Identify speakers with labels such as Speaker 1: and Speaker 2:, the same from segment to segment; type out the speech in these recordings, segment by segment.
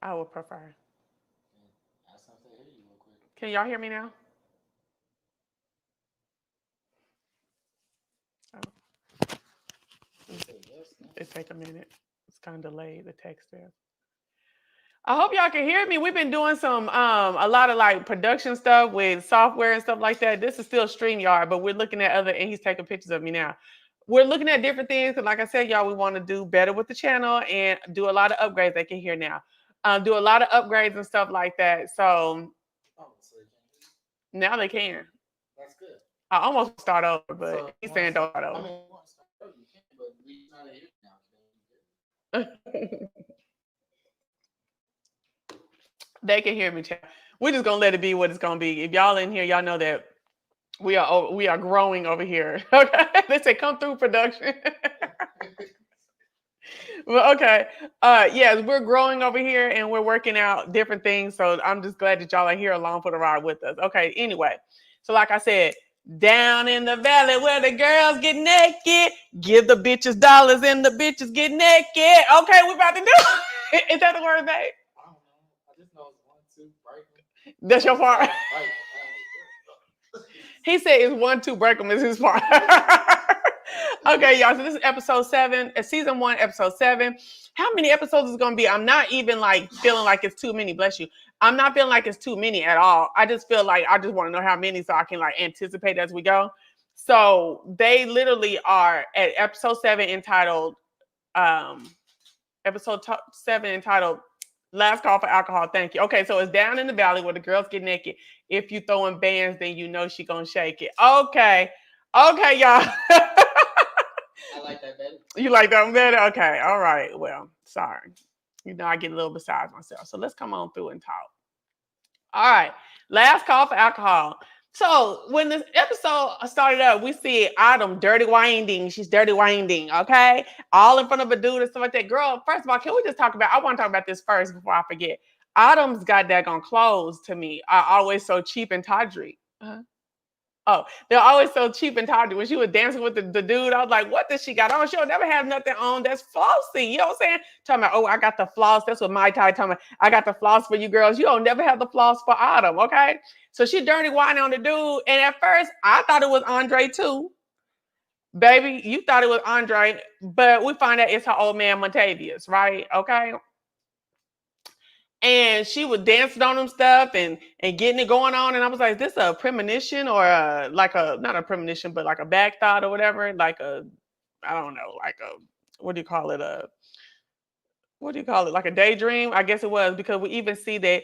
Speaker 1: I would prefer.
Speaker 2: Ask them if they hear you real quick.
Speaker 1: Can y'all hear me now? Oh,
Speaker 2: They say yes, no.
Speaker 1: it take a minute. It's kind of delayed. The text there. I hope y'all can hear me. We've been doing some a lot of like production stuff with software and stuff like that. This is still StreamYard, but we're looking at other and he's taking pictures of me now. We're looking at different things because like I said, y'all, we want to do better with the channel and do a lot of upgrades. They can hear now. Do a lot of upgrades and stuff like that. So
Speaker 2: Oh, so they can't hear you?
Speaker 1: now they can.
Speaker 2: That's good.
Speaker 1: I almost want to start over, but
Speaker 2: So if
Speaker 1: he's
Speaker 2: you want
Speaker 1: saying
Speaker 2: to
Speaker 1: don't
Speaker 2: start,
Speaker 1: start
Speaker 2: I
Speaker 1: over.
Speaker 2: mean, if you want to start over, you can, but at least now they hear you now.
Speaker 1: They can hear me, chat. We're just gonna let it be what it's gonna be. If y'all in here, y'all know that we are growing over here. Okay, they say come through production. Well, okay. Yes, we're growing over here and we're working out different things. So I'm just glad that y'all are here along for the ride with us. Okay. Anyway, so like I said, down in the valley where the girls get naked, give the bitches dollars and the bitches get naked. Okay, we about to do. Is that the word, babe?
Speaker 2: I don't know. I just know it's 1, 2, break them.
Speaker 1: That's
Speaker 2: I
Speaker 1: your
Speaker 2: just
Speaker 1: part.
Speaker 2: know it's break them.
Speaker 1: He said it's 1, 2, break them is his part. Okay, y'all. So this is episode 7, season 1, episode 7. How many episodes is it gonna be? I'm not even like feeling like it's too many. Bless you. I'm not feeling like it's too many at all. I just feel like I just want to know how many so I can like anticipate as we go. So they literally are at episode 7 entitled um episode 7 entitled Last Call for Alcohol. Thank you. Okay, so it's down in the valley where the girls get naked. If you throwing bands, then you know she gonna shake it. Okay. Okay, y'all.
Speaker 2: I like that better.
Speaker 1: You like that one better? Okay. All right. Well, sorry. You know, I get a little beside myself. So let's come on through and talk. All right. Last call for alcohol. So when this episode started up, we see Autumn dirty winding. She's dirty winding, okay? All in front of a dude and stuff like that. Girl, first of all, can we just talk about, I want to talk about this first before I forget. Autumn's got daggone clothes to me are always so cheap and tawdry. Oh, they're always so cheap and tawdry. When she was dancing with the dude, I was like, what does she got on? She'll never have nothing on that's flossy. You know what I'm saying? Talking about, oh, I got the floss. That's what my tie talking about. I got the floss for you girls. You don't never have the floss for Autumn, okay? So she dirty whining on the dude. And at first, I thought it was Andre too. Baby, you thought it was Andre, but we find out it's her old man Montavious, right? Okay, and she was dancing on them stuff and getting it going on. And I was like, is this a premonition or like a not a premonition, but like a back thought or whatever? Like a I don't know, like a what do you call it? A what do you call it? Like a daydream? I guess it was because we even see that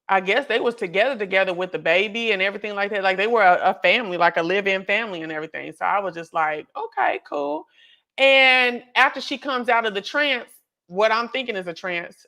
Speaker 1: I guess they was together with the baby and everything like that. Like they were a family, like a live-in family and everything. So I was just like, okay, cool. And after she comes out of the trance, what I'm thinking is a trance.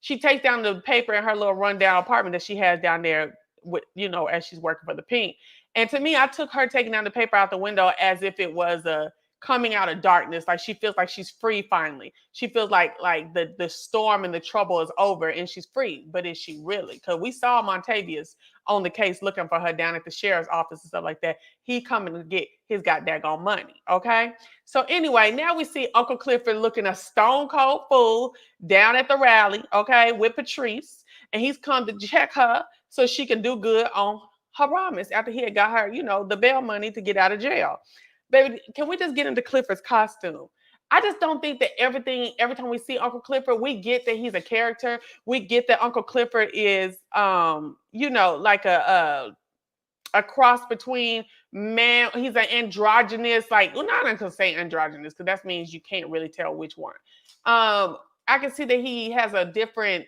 Speaker 1: She takes down the paper in her little rundown apartment that she has down there with, as she's working for the Pink. And to me, I took her taking down the paper out the window as if it was a coming out of darkness. Like she feels like she's free finally. She feels like the storm and the trouble is over and she's free. But is she really? Because we saw Montavious on the case looking for her down at the sheriff's office and stuff like that. He coming to get his got daggone money. Okay. So anyway, now we see Uncle Clifford looking a stone cold fool down at the rally, okay, with Patrice, and he's come to check her so she can do good on her promise after he had got her, the bail money to get out of jail. Baby, can we just get into Clifford's costume? I just don't think that every time we see Uncle Clifford, we get that he's a character. We get that Uncle Clifford is, like a cross between man. He's an androgynous, like, well, not gonna say androgynous because that means you can't really tell which one. I can see that he has a different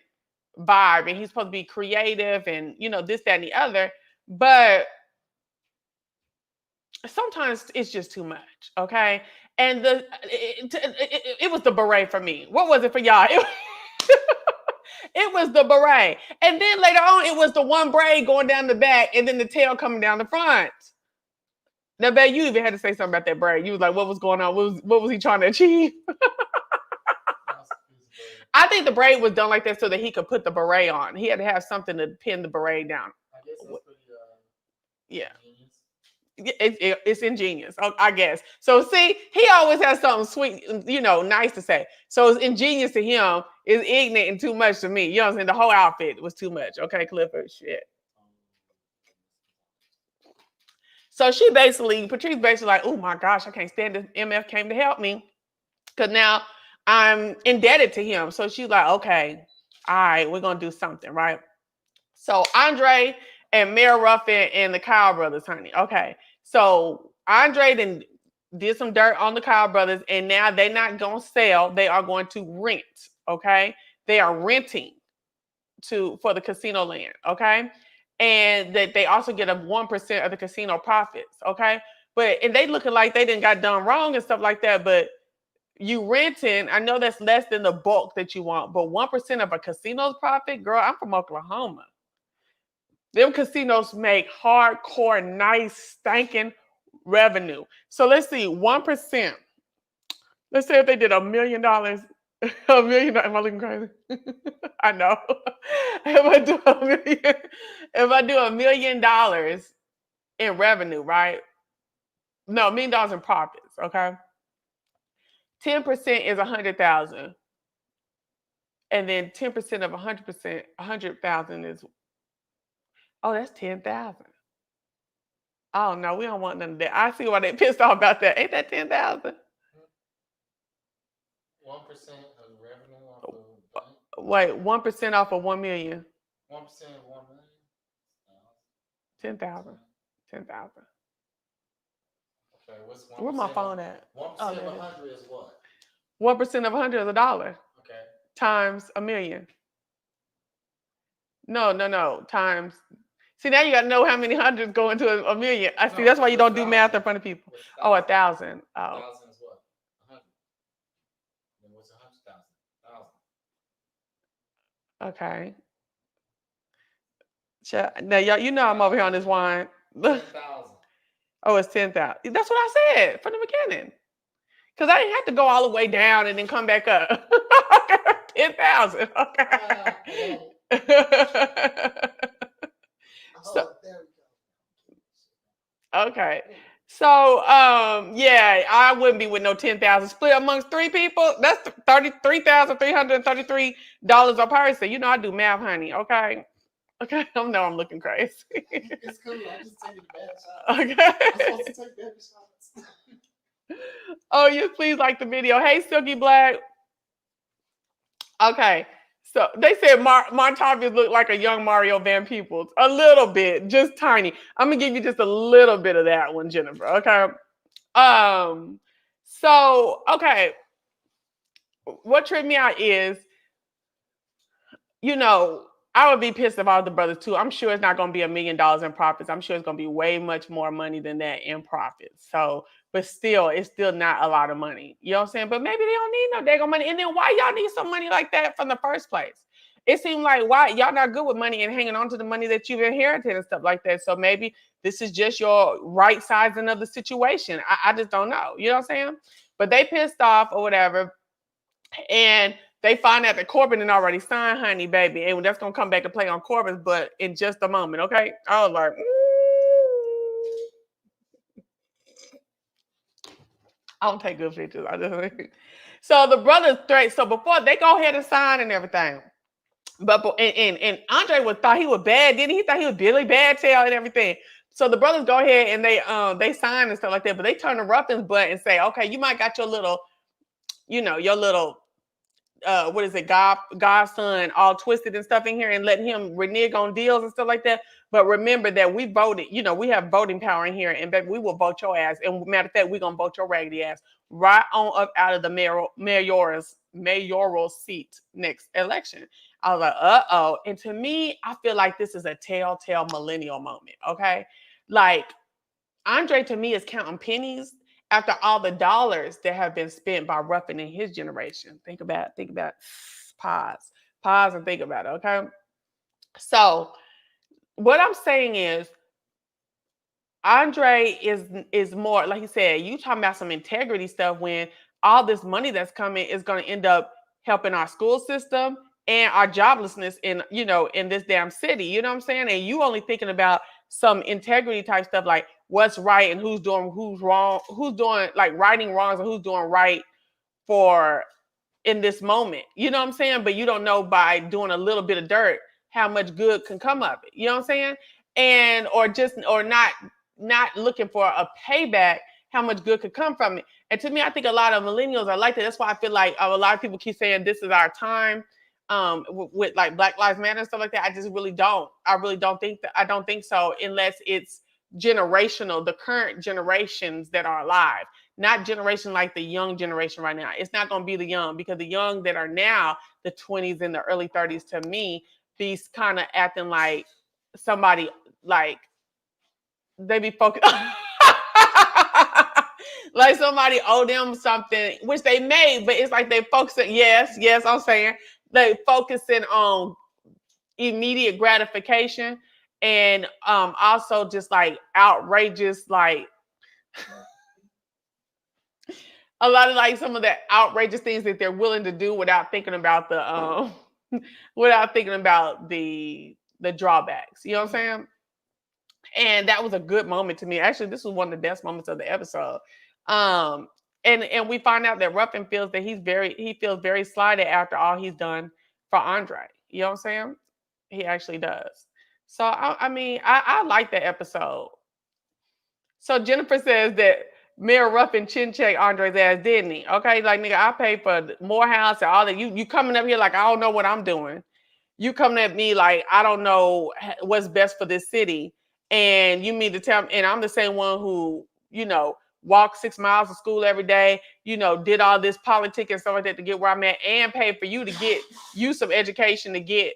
Speaker 1: vibe and he's supposed to be creative and this, that, and the other. But sometimes it's just too much, okay? And it was the beret for me. What was it for y'all? It was the beret. And then later on, it was the one braid going down the back and then the tail coming down the front. Now, babe, you even had to say something about that braid. You was like, what was going on? What was he trying to achieve? I think the braid was done like that so that he could put the beret on. He had to have something to pin the beret down.
Speaker 2: I guess that's pretty
Speaker 1: Yeah.
Speaker 2: ingenious.
Speaker 1: It's ingenious, I guess. So see, he always has something sweet, nice to say. So it's ingenious to him. is ignorant and too much to me. You know what I'm saying? The whole outfit was too much. Okay, Clifford, shit. So Patrice basically like, oh my gosh, I can't stand this. MF came to help me because now I'm indebted to him. So she's like, okay, all right, we're gonna do something, right? So Andre and Mayor Ruffin and the Kyle brothers, honey. Okay, so Andre then did some dirt on the Kyle brothers, and now they're not gonna sell; they are going to rent. Okay, they are renting for the casino land. Okay, and that they also get a 1% of the casino profits. Okay, but and they looking like they didn't got done wrong and stuff like that, but you renting, I know that's less than the bulk that you want, but 1% of a casino's profit, girl, I'm from Oklahoma. Them casinos make hardcore, nice, stinking revenue. So let's see, 1%. Let's say if they did $1 million, $1 million. Am I looking crazy? I know. If I do $1 million in revenue, right? No, $1 million in profits. Okay, 10% is 100,000, and then 10% of 100%, 100,000 is that's 10,000. Oh no, we don't want none of that. I see why they pissed off about that. Ain't that 10,000?
Speaker 2: 1% of the revenue off of bank.
Speaker 1: Wait, 1% off of 1 million.
Speaker 2: 1% of 1 million.
Speaker 1: 10,000. 10,000.
Speaker 2: Okay, what's 1%?
Speaker 1: Where my phone at?
Speaker 2: 1% of 100 is what?
Speaker 1: 1% of 100 is $1.
Speaker 2: Okay.
Speaker 1: Times a million. No. Times. See, now you got to know how many hundreds go into a million. I see. That's why you don't do math in front of people. Oh, 1,000. Oh.
Speaker 2: 1,000 is what? 100. Then what's 100,000? 1,000.
Speaker 1: Okay. Now, y'all, you know I'm over here on this wine.
Speaker 2: 10,000.
Speaker 1: Oh, it's 10,000. That's what I said from the beginning. Because I didn't have to go all the way down and then come back up. 10,000. Okay. So, okay. So, yeah, I wouldn't be with no 10,000 split amongst 3 people. That's $33,333 on piracy. You know I do math, honey. Okay. Okay. I know I'm looking crazy.
Speaker 2: It's cool. I'm just taking bad shots.
Speaker 1: Okay.
Speaker 2: I'm supposed to take bad shots.
Speaker 1: Oh, you please like the video. Hey, Silky Black. Okay. So they said Montavious looked like a young Mario Van Peebles. A little bit, just tiny. I'm gonna give you just a little bit of that one, Jennifer. Okay. So okay. What tripped me out is, I would be pissed if I was the brothers too. I'm sure it's not going to be $1 million in profits. I'm sure it's going to be way much more money than that in profits. So, but still, it's still not a lot of money. You know what I'm saying? But maybe they don't need no daggone money. And then why y'all need some money like that from the first place? It seemed like why y'all not good with money and hanging on to the money that you've inherited and stuff like that. So maybe this is just your right sizing of the situation. I just don't know. You know what I'm saying? But they pissed off or whatever. And they find out that Corbin had already signed Honey Baby. And that's going to come back to play on Corbin's butt in just a moment, okay? I was like, I don't take good pictures. So the brothers straight. So before they go ahead and sign and everything. But and Andre thought he was bad, didn't he? He thought he was Billy Bad Tail and everything. So the brothers go ahead and they sign and stuff like that. But they turn the Ruffin's butt and say, okay, you might got your little, your little what is it, godson all twisted and stuff in here and let him renege on deals and stuff like that. But remember that we voted, we have voting power in here, and baby, we will vote your ass. And matter of fact, we're gonna vote your raggedy ass right on up out of the mayoral seat next election. I was like, uh-oh. And to me, I feel like this is a telltale millennial moment. Okay. Like Andre to me is counting pennies after all the dollars that have been spent by Ruffin in his generation. Think about it. Pause and think about it, okay? So what I'm saying is Andre is more, like you said, you talking about some integrity stuff when all this money that's coming is going to end up helping our school system and our joblessness in this damn city. You know what I'm saying? And you only thinking about some integrity type stuff like what's right and who's wrong, who's doing like righting wrongs and who's doing right for in this moment. You know what I'm saying? But you don't know by doing a little bit of dirt how much good can come of it. You know what I'm saying? And or not looking for a payback, how much good could come from it. And to me, I think a lot of millennials are like that. That's why I feel like a lot of people keep saying this is our time. With like Black Lives Matter and stuff like that, I just really don't. I really don't think that. I don't think so unless it's generational, the current generations that are alive, not generation like the young generation right now. It's not going to be the young because the young that are now, the 20s and the early 30s, to me, these kind of acting like somebody like they be focused. Like somebody owe them something, which they may, but it's like they focusing. Yes, I'm saying they focusing on immediate gratification and also just like outrageous, like a lot of like some of the outrageous things that they're willing to do without thinking about the without thinking about the drawbacks. You know what I'm saying? And that was a good moment to me. Actually, this was one of the best moments of the episode. Um, and we find out that Ruffin feels that he feels very slighted after all he's done for Andre. You know what I'm saying? He actually does. So I mean, I like that episode. So Jennifer says that Mayor Ruffin chin checked Andre's ass, didn't he? Okay, like nigga, I paid for Morehouse and all that. You coming up here like I don't know what I'm doing. You coming at me like I don't know what's best for this city, and you mean to tell me? And I'm the same one who walked 6 miles to school every day. Did all this politic and stuff like that to get where I'm at, and paid for you to get you some education to get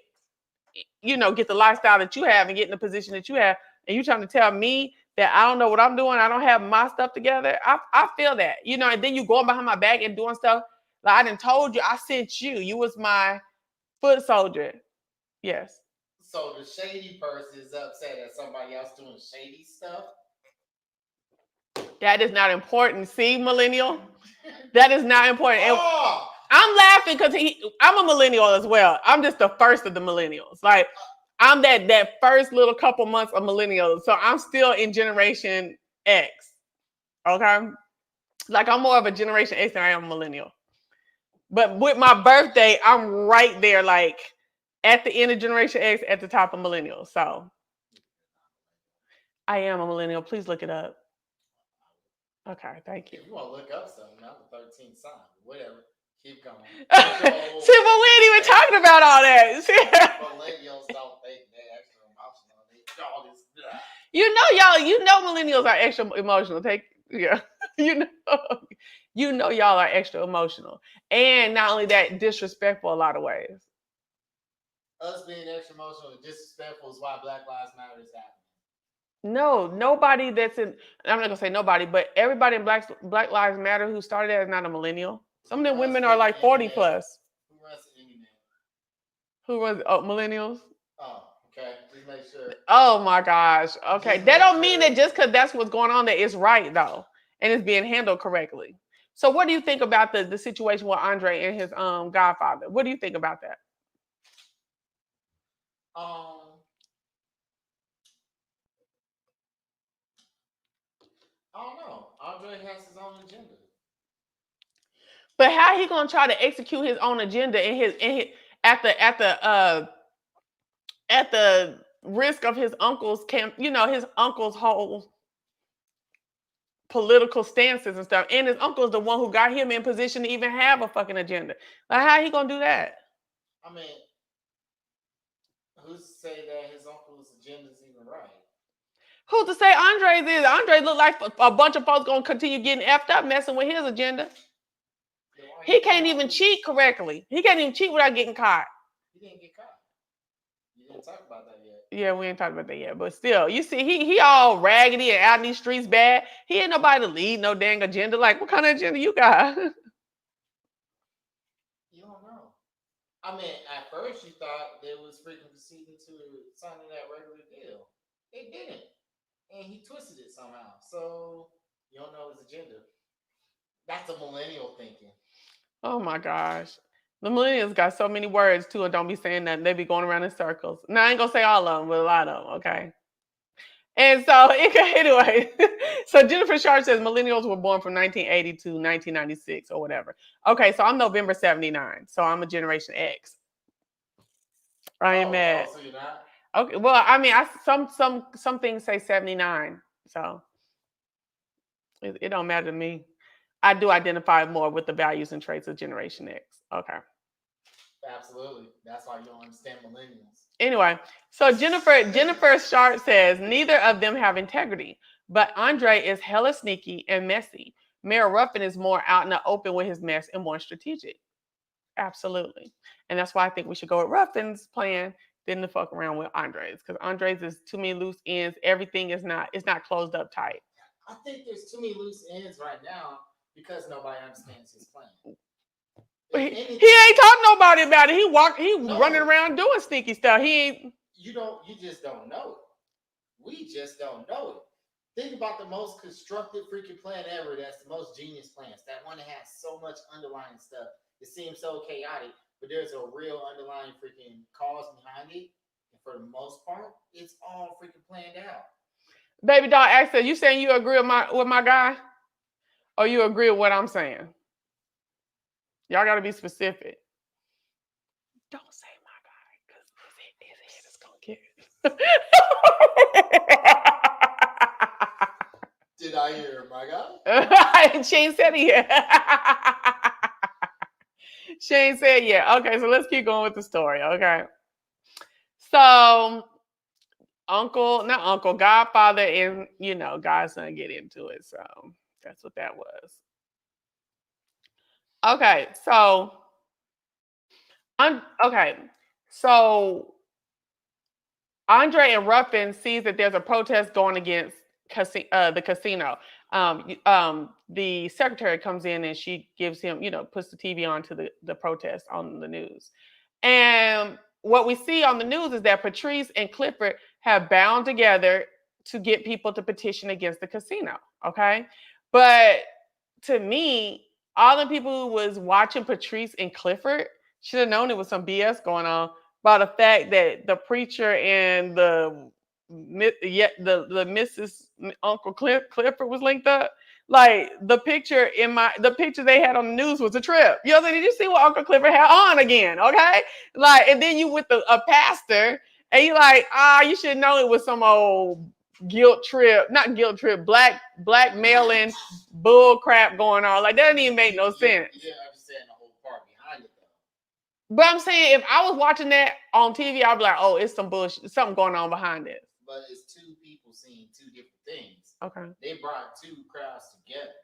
Speaker 1: the lifestyle that you have and get in the position that you have. And you trying to tell me that I don't know what I'm doing, I don't have my stuff together. I feel that, and then you going behind my back and doing stuff. Like I done told you, I sent you. You was my foot soldier. Yes.
Speaker 2: So the shady person is upset at somebody else doing shady stuff?
Speaker 1: That is not important. See, millennial? That is not important.
Speaker 2: Oh!
Speaker 1: I'm laughing because I'm a millennial as well. I'm just the first of the millennials. Like, I'm that first little couple months of millennials. So I'm still in Generation X. Okay? Like, I'm more of a Generation X than I am a millennial. But with my birthday, I'm right there, like, at the end of Generation X, at the top of millennials. So I am a millennial. Please look it up. Okay, thank you.
Speaker 2: If you want to look up something, I'm a 13th sign. Whatever. Keep going.
Speaker 1: See, but we ain't even talking about all that.
Speaker 2: Millennials don't think they're extra emotional. They all this.
Speaker 1: You know millennials are extra emotional. You know y'all are extra emotional. And not only that, disrespectful a lot of ways.
Speaker 2: Us being extra emotional and disrespectful is why Black Lives Matter is happening.
Speaker 1: No, nobody that's in. I'm not gonna say nobody, but everybody in Black Lives Matter who started that is not a millennial. Some of them women are like 40 plus.
Speaker 2: Who runs the internet?
Speaker 1: Who runs millennials?
Speaker 2: Oh, okay. Just make sure.
Speaker 1: Oh my gosh. Okay, that don't mean that just because that's what's going on that it's right though, and it's being handled correctly. So, what do you think about the situation with Andre and his godfather? What do you think about that?
Speaker 2: I don't know. Andre has his own agenda.
Speaker 1: But how he gonna try to execute his own agenda at the risk of his uncle's his uncle's whole political stances and stuff, and his uncle's the one who got him in position to even have a fucking agenda. Like how he gonna do that?
Speaker 2: I mean, who's to say that his uncle's agenda is even right?
Speaker 1: Who's to say Andre's is? Andre look like a bunch of folks gonna continue getting effed up messing with his agenda. He can't even cheat correctly. He can't even cheat without getting caught.
Speaker 2: He didn't get caught. You didn't talk about that yet.
Speaker 1: Yeah, we ain't talking about that yet. But still, you see, he all raggedy and out in these streets bad. He ain't nobody to lead no dang agenda. Like, what kind of agenda you got?
Speaker 2: You don't know. I mean, at first you thought they was freaking proceeding to signing that regular deal. They didn't. And he twisted it somehow. So you don't know his agenda. That's a millennial thinking.
Speaker 1: Oh my gosh. The millennials got so many words too and don't be saying nothing. They be going around in circles. Now I ain't gonna say all of them, but a lot of them, okay? And so, anyway, so Jennifer Sharp says millennials were born from 1980 to 1996 or whatever. Okay, so I'm November 79, so I'm a Generation X. I ain't mad.
Speaker 2: So you're not?
Speaker 1: Okay, well, I mean, some things say 79, so it don't matter to me. I do identify more with the values and traits of Generation X. Okay.
Speaker 2: Absolutely. That's why you don't understand millennials.
Speaker 1: Anyway, so Jennifer Sharp says neither of them have integrity, but Andre is hella sneaky and messy. Mayor Ruffin is more out in the open with his mess and more strategic. Absolutely, and that's why I think we should go with Ruffin's plan than to fuck around with Andre's, because Andre's is too many loose ends. Everything is not it's not closed up tight.
Speaker 2: I think there's too many loose ends right now because nobody understands his plan.
Speaker 1: He ain't talking nobody about it. He running around doing sneaky stuff. He ain't.
Speaker 2: You just don't know it. We just don't know it. Think about the most constructive freaking plan ever. That's the most genius plans. That one that has so much underlying stuff. It seems so chaotic, but there's a real underlying freaking cause behind it. And for the most part, it's all freaking planned out.
Speaker 1: Baby doll asked her, you saying you agree with my guy? Or you agree with what I'm saying? Y'all gotta be specific. Don't say my guy, because his head is gonna get.
Speaker 2: Did I hear my guy?
Speaker 1: She ain't said it yet. She ain't said yet. Okay, so let's keep going with the story. Okay. So Godfather and godson get into it. So that's what that was. Okay, so so Andre and Ruffin sees that there's a protest going against the casino. The secretary comes in and she gives him, puts the TV on to the protest on the news. And what we see on the news is that Patrice and Clifford have bound together to get people to petition against the casino. Okay. But to me, all the people who was watching Patrice and Clifford should have known it was some BS going on by the fact that the preacher and the Mrs. Uncle Clifford was linked up. Like the picture they had on the news was a trip. You know what I'm saying? Did you see what Uncle Clifford had on again? Okay. Like, and then you with a pastor and you like, you should know it was some old blackmailing bull crap going on. Like that didn't even make no sense.
Speaker 2: You didn't understand the whole part behind it though.
Speaker 1: But I'm saying if I was watching that on TV, I'd be like, oh, it's some bullshit, something going on behind it.
Speaker 2: But it's two people seeing two different things.
Speaker 1: Okay.
Speaker 2: They brought two crowds together.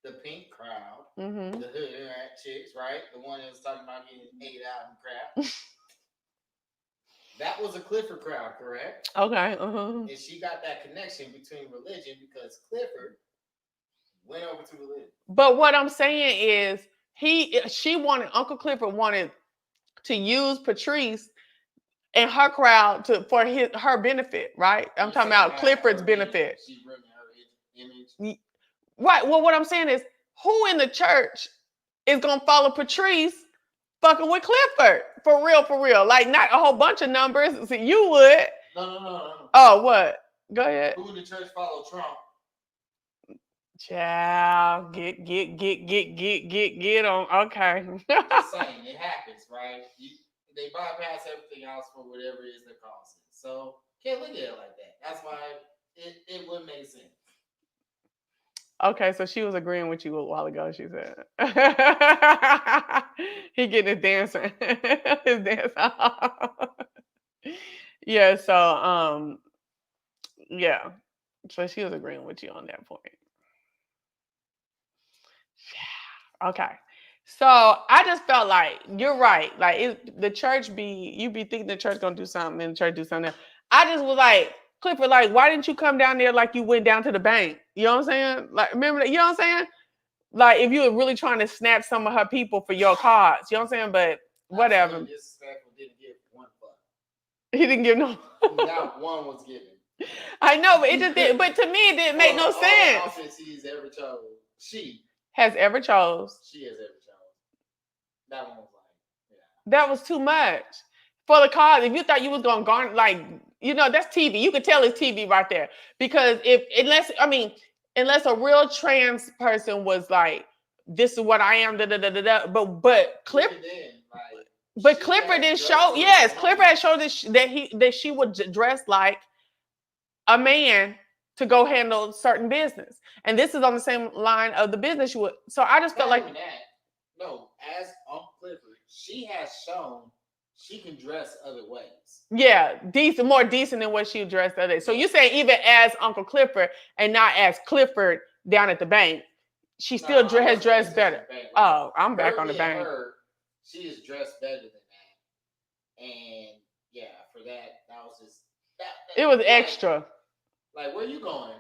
Speaker 2: The pink crowd, the hood chicks, right? The one that was talking about getting ate out and crap. That was a Clifford crowd, correct?
Speaker 1: Okay.
Speaker 2: And she got that connection between religion because Clifford went over to religion.
Speaker 1: But what I'm saying is Uncle Clifford wanted to use Patrice and her crowd for her benefit, right? I'm talking about Clifford's benefit.
Speaker 2: She ruined her image.
Speaker 1: Right. Well, what I'm saying is, who in the church is gonna follow Patrice fucking with Clifford? For real. Like, not a whole bunch of numbers. So you would.
Speaker 2: No.
Speaker 1: Oh, what? Go ahead.
Speaker 2: Who in the church follow Trump?
Speaker 1: Child, get on. Okay.
Speaker 2: Just saying, it happens, right? They bypass everything else for whatever it is they're causing. So can't look at it like that. That's why it wouldn't make sense.
Speaker 1: Okay, so she was agreeing with you a while ago, she said. He getting his dancer. His dance. Yeah, so yeah. So she was agreeing with you on that point. Yeah. Okay. So I just felt like you're right. Like you be thinking the church gonna do something and the church do something else. I just was like, Clifford, like, why didn't you come down there like you went down to the bank? You know what I'm saying? Like, remember that? You know what I'm saying? Like, if you were really trying to snatch some of her people for your cause, you know what I'm saying? But whatever.
Speaker 2: Disrespectful, didn't give one fuck.
Speaker 1: He didn't give no.
Speaker 2: Not one was given.
Speaker 1: I know, but it just did. But to me, it didn't make no sense.
Speaker 2: Outfits he's ever chose. She
Speaker 1: has ever chose.
Speaker 2: She has ever chose. That one was like,
Speaker 1: yeah. That was too much for the cause. If you thought you was gonna garner, like, that's TV. You could tell it's TV right there. Because if unless a real trans person was like, this is what I am, da da da da da. But
Speaker 2: Even then, like she
Speaker 1: Clifford
Speaker 2: has
Speaker 1: didn't
Speaker 2: dressed
Speaker 1: show.
Speaker 2: as a
Speaker 1: Yes, Clifford
Speaker 2: woman.
Speaker 1: had showed that she would dress like a man to go handle certain business. And this is on the same line of the business you would. So I just felt
Speaker 2: Not
Speaker 1: like,
Speaker 2: even that. No, as Uncle Clifford, she has shown she can dress other ways.
Speaker 1: yeah, decent, more decent than what she dressed the other day. So you
Speaker 2: Yes.
Speaker 1: saying even as Uncle Clifford and not as Clifford down at the bank, she
Speaker 2: No,
Speaker 1: still
Speaker 2: I
Speaker 1: has
Speaker 2: wasn't paying
Speaker 1: dressed
Speaker 2: attention
Speaker 1: better.
Speaker 2: to bank. Like
Speaker 1: Oh, I'm back
Speaker 2: her
Speaker 1: on the
Speaker 2: being
Speaker 1: bank.
Speaker 2: her, she is dressed better than that. And yeah, for that, that was just
Speaker 1: It was
Speaker 2: like
Speaker 1: extra.
Speaker 2: where you going?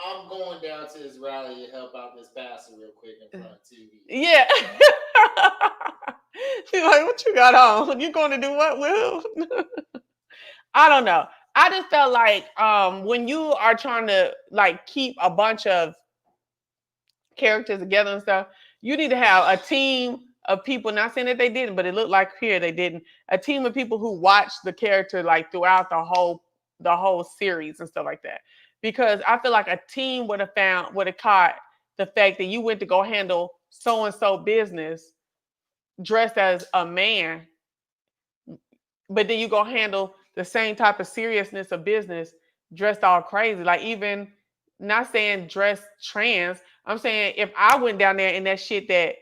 Speaker 2: I'm going down to this rally to help out this pastor real quick in front of TV.
Speaker 1: Yeah. She's like, what you got on? You going to do what, Will? I don't know. I just felt like when you are trying to like keep a bunch of characters together and stuff, you need to have a team of people. Not saying that they didn't, but it looked like here they didn't. A team of people who watched the character like throughout the whole series and stuff like that. Because I feel like a team would have caught the fact that you went to go handle so and so business dressed as a man, but then you go handle the same type of seriousness of business dressed all crazy. Like even not saying dress trans. I'm saying if I went down there in that shit that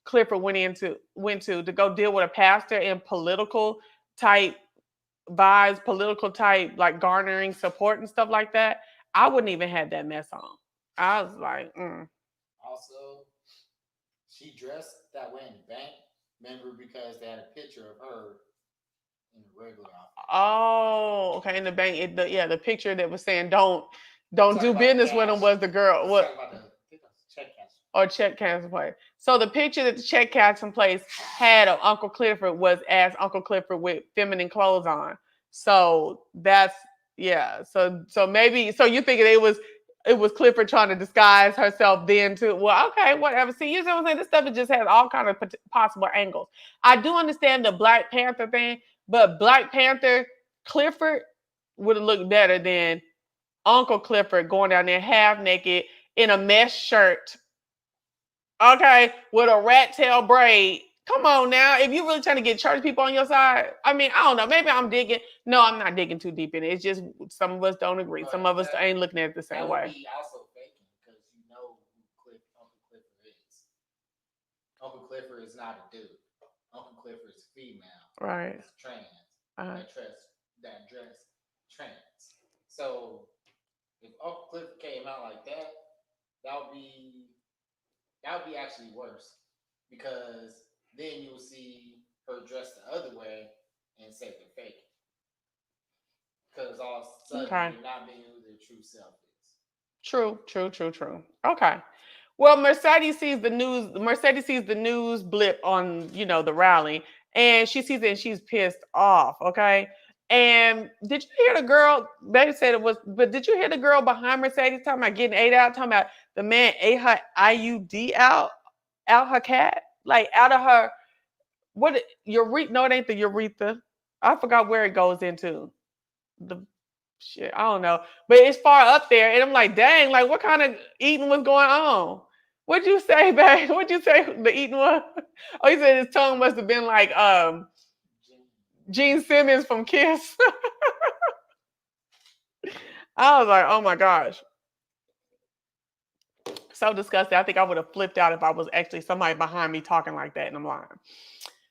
Speaker 1: Clifford went to go deal with a pastor in political type vibes, political type like garnering support and stuff like that, I wouldn't even have that mess on. I was like,
Speaker 2: Also, she dressed that way in the bank. Remember because they had a picture of her in a regular outfit.
Speaker 1: oh, okay. In the bank, the picture that was saying
Speaker 2: I'm
Speaker 1: don't
Speaker 2: talking
Speaker 1: do
Speaker 2: about the
Speaker 1: business with them
Speaker 2: cash.
Speaker 1: was the girl.
Speaker 2: Let's
Speaker 1: What
Speaker 2: talk about the I think that's check cash.
Speaker 1: or check cancel place. So the picture that the check cancel place had of Uncle Clifford was as Uncle Clifford with feminine clothes on. So that's yeah. So maybe so you thinking it was Clifford trying to disguise herself then too. Well, okay, whatever. See, you know what I'm saying? This stuff it just has all kind of possible angles. I do understand the Black Panther thing, but Black Panther Clifford would have looked better than Uncle Clifford going down there half naked in a mesh shirt, okay, with a rat tail braid. Come on now. If you're really trying to get church people on your side, I mean, I don't know. Maybe I'm digging. No, I'm not digging too deep in it. It's just some of us don't agree. Some
Speaker 2: But
Speaker 1: of us ain't looking at it the same
Speaker 2: that would
Speaker 1: way.
Speaker 2: be also faking because you know who Uncle Clifford is. Uncle Clifford is not a dude. Uncle Clifford is female.
Speaker 1: Right.
Speaker 2: It's trans.
Speaker 1: Uh,
Speaker 2: That dress trans. So if Uncle Clifford came out like that, that would be that would be actually worse because then you'll see her dressed the other way and say they're faking because all of a sudden
Speaker 1: okay.
Speaker 2: they're not being who their true self is.
Speaker 1: True, true, true, true. Okay. Well, Mercedes sees the news blip on, the rally, and she sees it and she's pissed off, okay? And did you hear the girl? They said it was, but did you hear the girl behind Mercedes talking about getting ate out, talking about the man ate her IUD out her cat, like out of her what urethra? No, it ain't the urethra. I forgot where it goes into. The shit, I don't know. But it's far up there. And I'm like, dang, like what kind of eating was going on? What'd you say, babe? What'd you say the eating was? Oh, he said his tongue must have been like Gene Simmons from Kiss. I was like, oh my gosh. So disgusting. I think I would have flipped out if I was actually somebody behind me talking like that and I'm lying.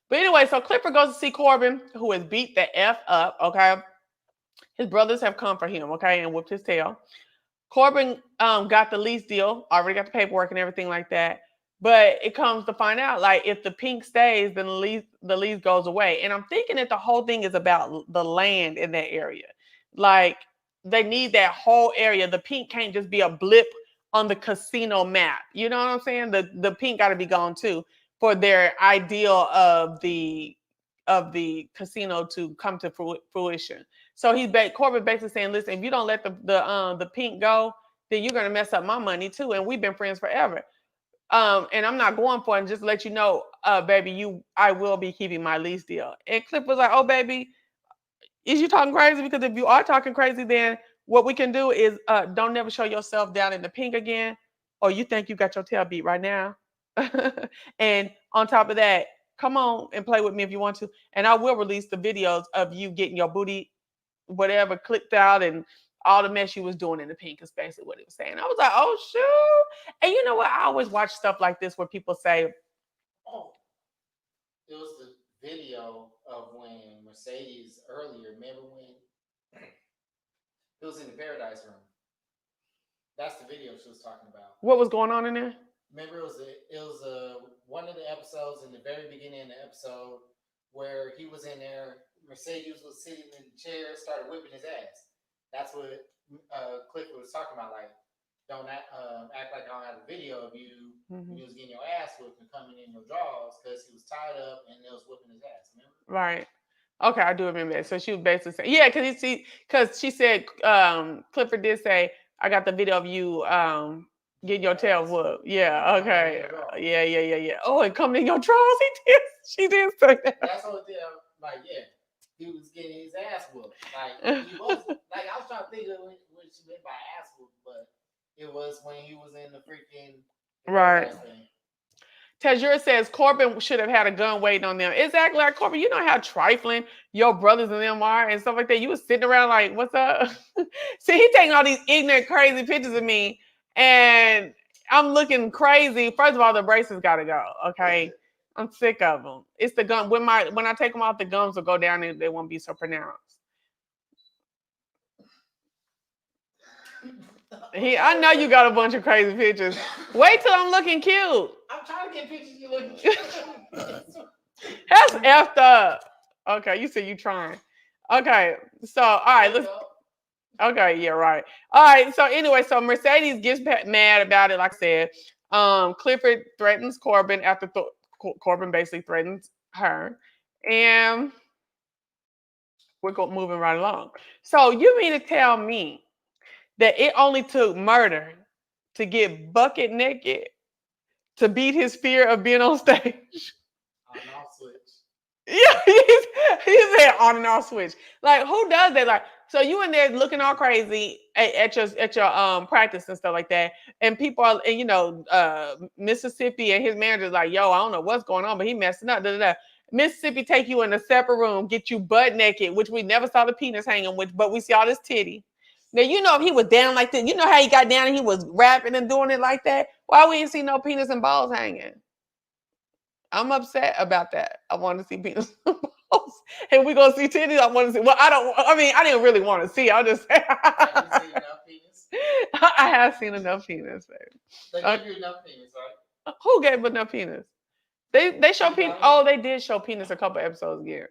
Speaker 1: But anyway, so Clifford goes to see Corbin, who is beat the F up, okay? His brothers have come for him, okay, and whipped his tail. Corbin got the lease deal, already got the paperwork and everything like that. But it comes to find out, like, if the pink stays, then the lease goes away. And I'm thinking that the whole thing is about the land in that area. Like, they need that whole area. The pink can't just be a blip on the casino map. You know what I'm saying? The pink got to be gone too for their ideal of the casino to come to fruition. So Corbin basically saying, listen, if you don't let the pink go, then you're gonna mess up my money too. And we've been friends forever. And I'm not going for it. And just to let you know, baby, I will be keeping my lease deal. And Cliff was like, oh baby, Is you talking crazy? Because if you are talking crazy, then what we can do is don't never show yourself down in the pink again, or you think you got your tail beat right now. And on top of that, come on and play with me if you want to, and I will release the videos of you getting your booty, whatever, clipped out and all the mess you was doing in the pink. Is basically what he was saying. I was like, oh shoot! And you know what? I always watch stuff like this where people say,
Speaker 2: Oh, it was the video of when Mercedes earlier. Remember when it was in the Paradise Room? That's the video she was talking about.
Speaker 1: what was going on in there?
Speaker 2: Remember, it was one of the episodes in the very beginning of the episode where he was in there. Mercedes was sitting in the chair, started whipping his ass. That's what Clifford was talking about. Like, don't act like I don't have a video of you when you was getting your ass whipped and coming in your drawers because he was tied up and they was whipping his ass. Remember?
Speaker 1: Right. Okay, I do remember that. So she was basically saying, yeah, because she said, Clifford did say, I got the video of you getting your tail whooped. Yeah, okay. Yeah. Oh, and coming in your drawers, he did. She did say
Speaker 2: That's what they like. Yeah, he was getting his ass whooped. Like he was.
Speaker 1: that.
Speaker 2: Like I was trying to think of what she meant by ass whooped, but it was when he was in the freaking
Speaker 1: Right.
Speaker 2: paradise thing.
Speaker 1: Tajura says Corbin should have had a gun waiting on them. Exactly, like Corbin. You know how trifling your brothers and them are and stuff like that. You was sitting around like, "What's up?" See, he taking all these ignorant, crazy pictures of me, and I'm looking crazy. First of all, the braces got to go. Okay, I'm sick of them. It's the gum. When I take them off, the gums will go down and they won't be so pronounced. I know you got a bunch of crazy pictures. Wait till I'm looking cute.
Speaker 2: I'm trying to get pictures you looking cute.
Speaker 1: That's effed up. Okay, you said you trying. Okay, so all right, let's. Okay, yeah, right. All right. So anyway, so Mercedes gets mad about it. Like I said, Clifford threatens Corbin after Corbin basically threatens her, and moving right along. So you mean to tell me that it only took murder to get bucket naked to beat his fear of being on stage?
Speaker 2: On and off switch.
Speaker 1: Yeah, he's said on and off switch. Like, who does that? Like, so you in there looking all crazy at your practice and stuff like that, and people are, and Mississippi and his manager's like, yo, I don't know what's going on, but he messing up. Da, da, da. Mississippi take you in a separate room, get you butt naked, which we never saw the penis hanging, but we see all this titty. Now you know if he was down like this, you know how he got down and he was rapping and doing it like that. Why we ain't see no penis and balls hanging? I'm upset about that. I want to see penis and balls. And we're gonna see titties. I want to see. Well, I don't. I mean, I didn't really want to see. I just.
Speaker 2: Have you seen enough penis?
Speaker 1: I have seen enough penis, baby.
Speaker 2: They give you enough penis, right?
Speaker 1: Who gave enough penis? They show penis. Oh, they did show penis a couple episodes ago.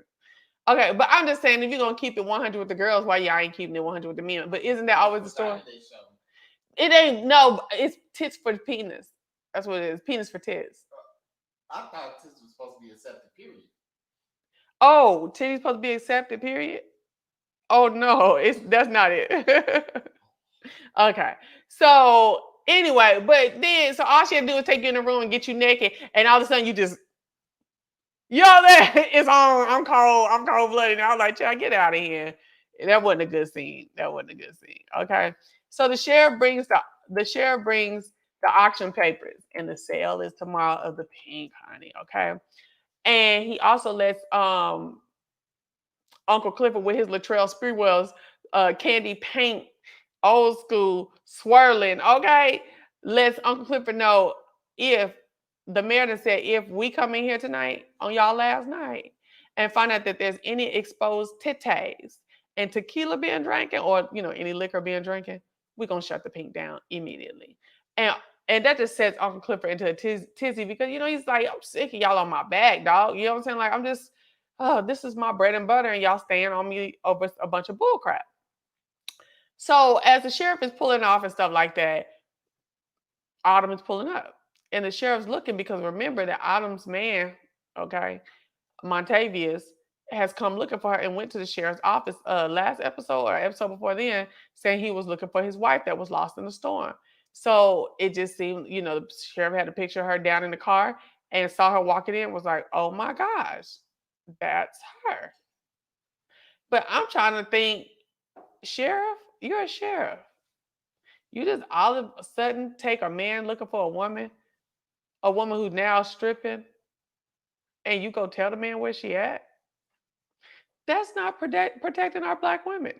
Speaker 1: Okay, but I'm just saying if you're gonna keep it 100 with the girls, why y'all ain't keeping it 100 with the men? But isn't that always the story? It ain't. No, it's tits for penis. That's what it is. Penis for tits.
Speaker 2: I thought tits was supposed to be accepted. Period.
Speaker 1: Oh, titties supposed to be accepted. Period. Oh no, that's not it. Okay. So anyway, but then so all she had to do was take you in the room and get you naked, and all of a sudden you just that it's on. I'm cold blooded. And I was like, child, get out of here. That wasn't a good scene. That wasn't a good scene. Okay. So the sheriff brings the auction papers, and the sale is tomorrow of the pink, honey. Okay. And he also lets Uncle Clifford with his Latrell Sprewell's candy paint, old school swirling. Okay, let's Uncle Clifford know if the mayor said if we come in here tonight on y'all last night and find out that there's any exposed titties and tequila being drinking or any liquor being drinking, we're gonna shut the pink down immediately. And and that just sets Uncle Clifford into a tizzy because he's like, I'm sick of y'all on my back, dog. You know what I'm saying? Like I'm just this is my bread and butter, and y'all staying on me over a bunch of bull crap. So as the sheriff is pulling off and stuff like that, Autumn is pulling up. And the sheriff's looking because remember that Autumn's man, okay, Montavious, has come looking for her and went to the sheriff's office last episode or episode before then, saying he was looking for his wife that was lost in the storm. So it just seemed, the sheriff had a picture of her down in the car and saw her walking in, was like, oh my gosh, that's her. But I'm trying to think, sheriff, you're a sheriff. You just all of a sudden take a man looking for a woman who's now stripping, and you go tell the man where she at. That's not protecting our black women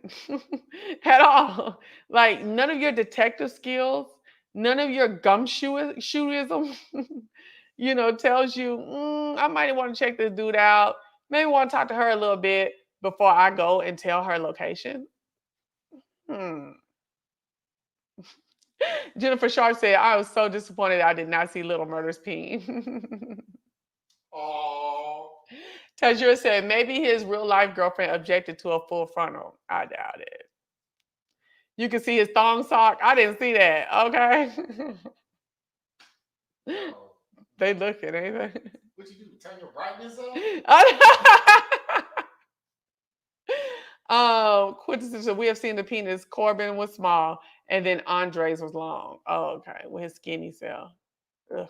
Speaker 1: at all. Like none of your detective skills, none of your gumshoeism, tells you, I might want to check this dude out. Maybe want to talk to her a little bit before I go and tell her location. Hmm. Jennifer Sharp said, I was so disappointed I did not see Little Murder's peen.
Speaker 2: Oh.
Speaker 1: Tajir said, maybe his real life girlfriend objected to a full frontal. I doubt it. You can see his thong sock. I didn't see that. Okay.
Speaker 2: Yo.
Speaker 1: They looking, ain't they?
Speaker 2: What you do? Turn your brightness up?
Speaker 1: Quintessential. We have seen the penis. Corbin was small, and then Andre's was long. Oh, okay, with his skinny self. Ugh.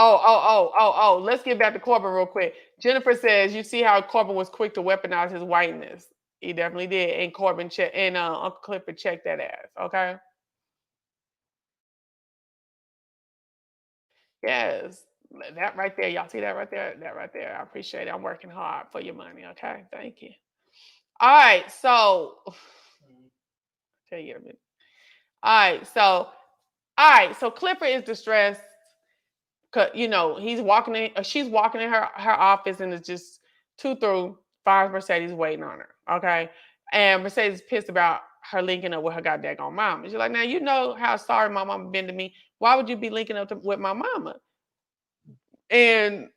Speaker 1: Oh. Let's get back to Corbin real quick. Jennifer says, you see how Corbin was quick to weaponize his whiteness. He definitely did. And Corbin and Uncle Clifford checked that ass. Okay. Yes. That right there. Y'all see that right there? That right there. I appreciate it. I'm working hard for your money. Okay. Thank you. All right. So tell you a minute. All right. So Clifford is distressed. Cause he's walking in, she's walking in her office, and it's just two through five Mercedes waiting on her. Okay, and Mercedes pissed about her linking up with her goddamn mom. And she's like, now you know how sorry my mama been to me. Why would you be linking up with my mama? And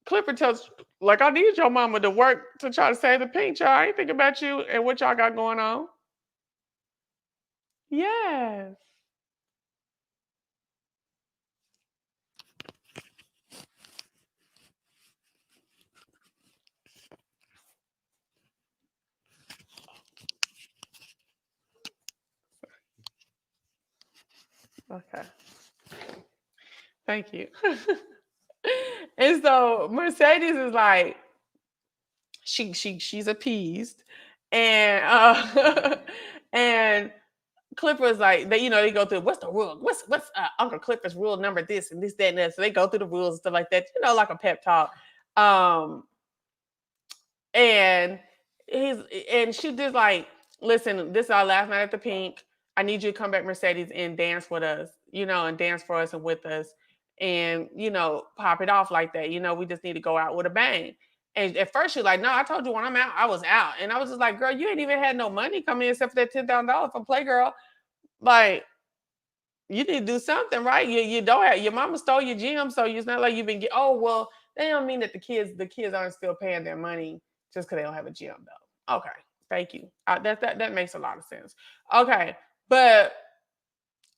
Speaker 1: Clifford tells, like, I need your mama to work to try to save the pink, y'all. I ain't thinking about you and what y'all got going on. Yes. Okay. Thank you. And so Mercedes is like, she's appeased, and and Clifford's like, they go through, what's the rule, what's Uncle Clifford's rule number, this and this, that, and that. So they go through the rules and stuff like that, like a pep talk. um and he's and she just like, listen, this is our last night at the Pink. I need you to come back, Mercedes, and dance with us, and dance for us and with us, and pop it off like that. We just need to go out with a bang. And at first she's like, no, I told you when I'm out, I was out. And I was just like, girl, you ain't even had no money coming in except for that $10,000 from Playgirl. Like, you need to do something, right? You don't have, your mama stole your gym, so it's not like you've been oh well, they don't mean that the kids aren't still paying their money just because they don't have a gym though. Okay, thank you. That makes a lot of sense. Okay, but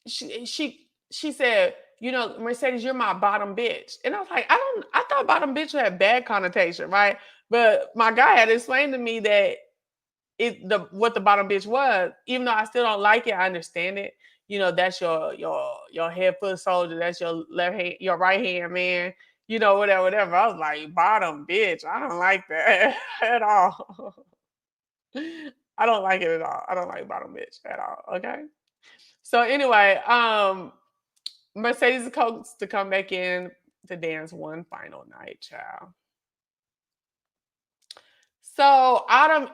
Speaker 1: she said, Mercedes, you're my bottom bitch. And I was like, I thought bottom bitch had bad connotation, right? But my guy had explained to me that what the bottom bitch was. Even though I still don't like it, I understand it. That's your head foot soldier. That's your left hand, your right hand man. Whatever. I was like, bottom bitch. I don't like that at all. I don't like it at all. I don't like bottom bitch at all. Okay. So anyway, Mercedes coaxed to come back in to dance one final night, child. So Autumn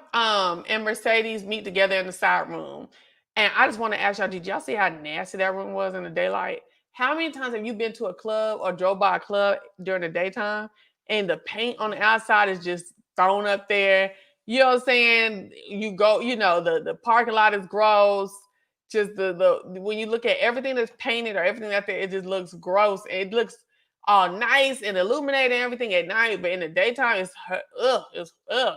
Speaker 1: and Mercedes meet together in the side room. And I just want to ask y'all, did y'all see how nasty that room was in the daylight? How many times have you been to a club or drove by a club during the daytime and the paint on the outside is just thrown up there? You know what I'm saying? You go, the parking lot is gross. Just the when you look at everything that's painted or everything out there, it just looks gross. It looks all nice and illuminated and everything at night, but in the daytime it's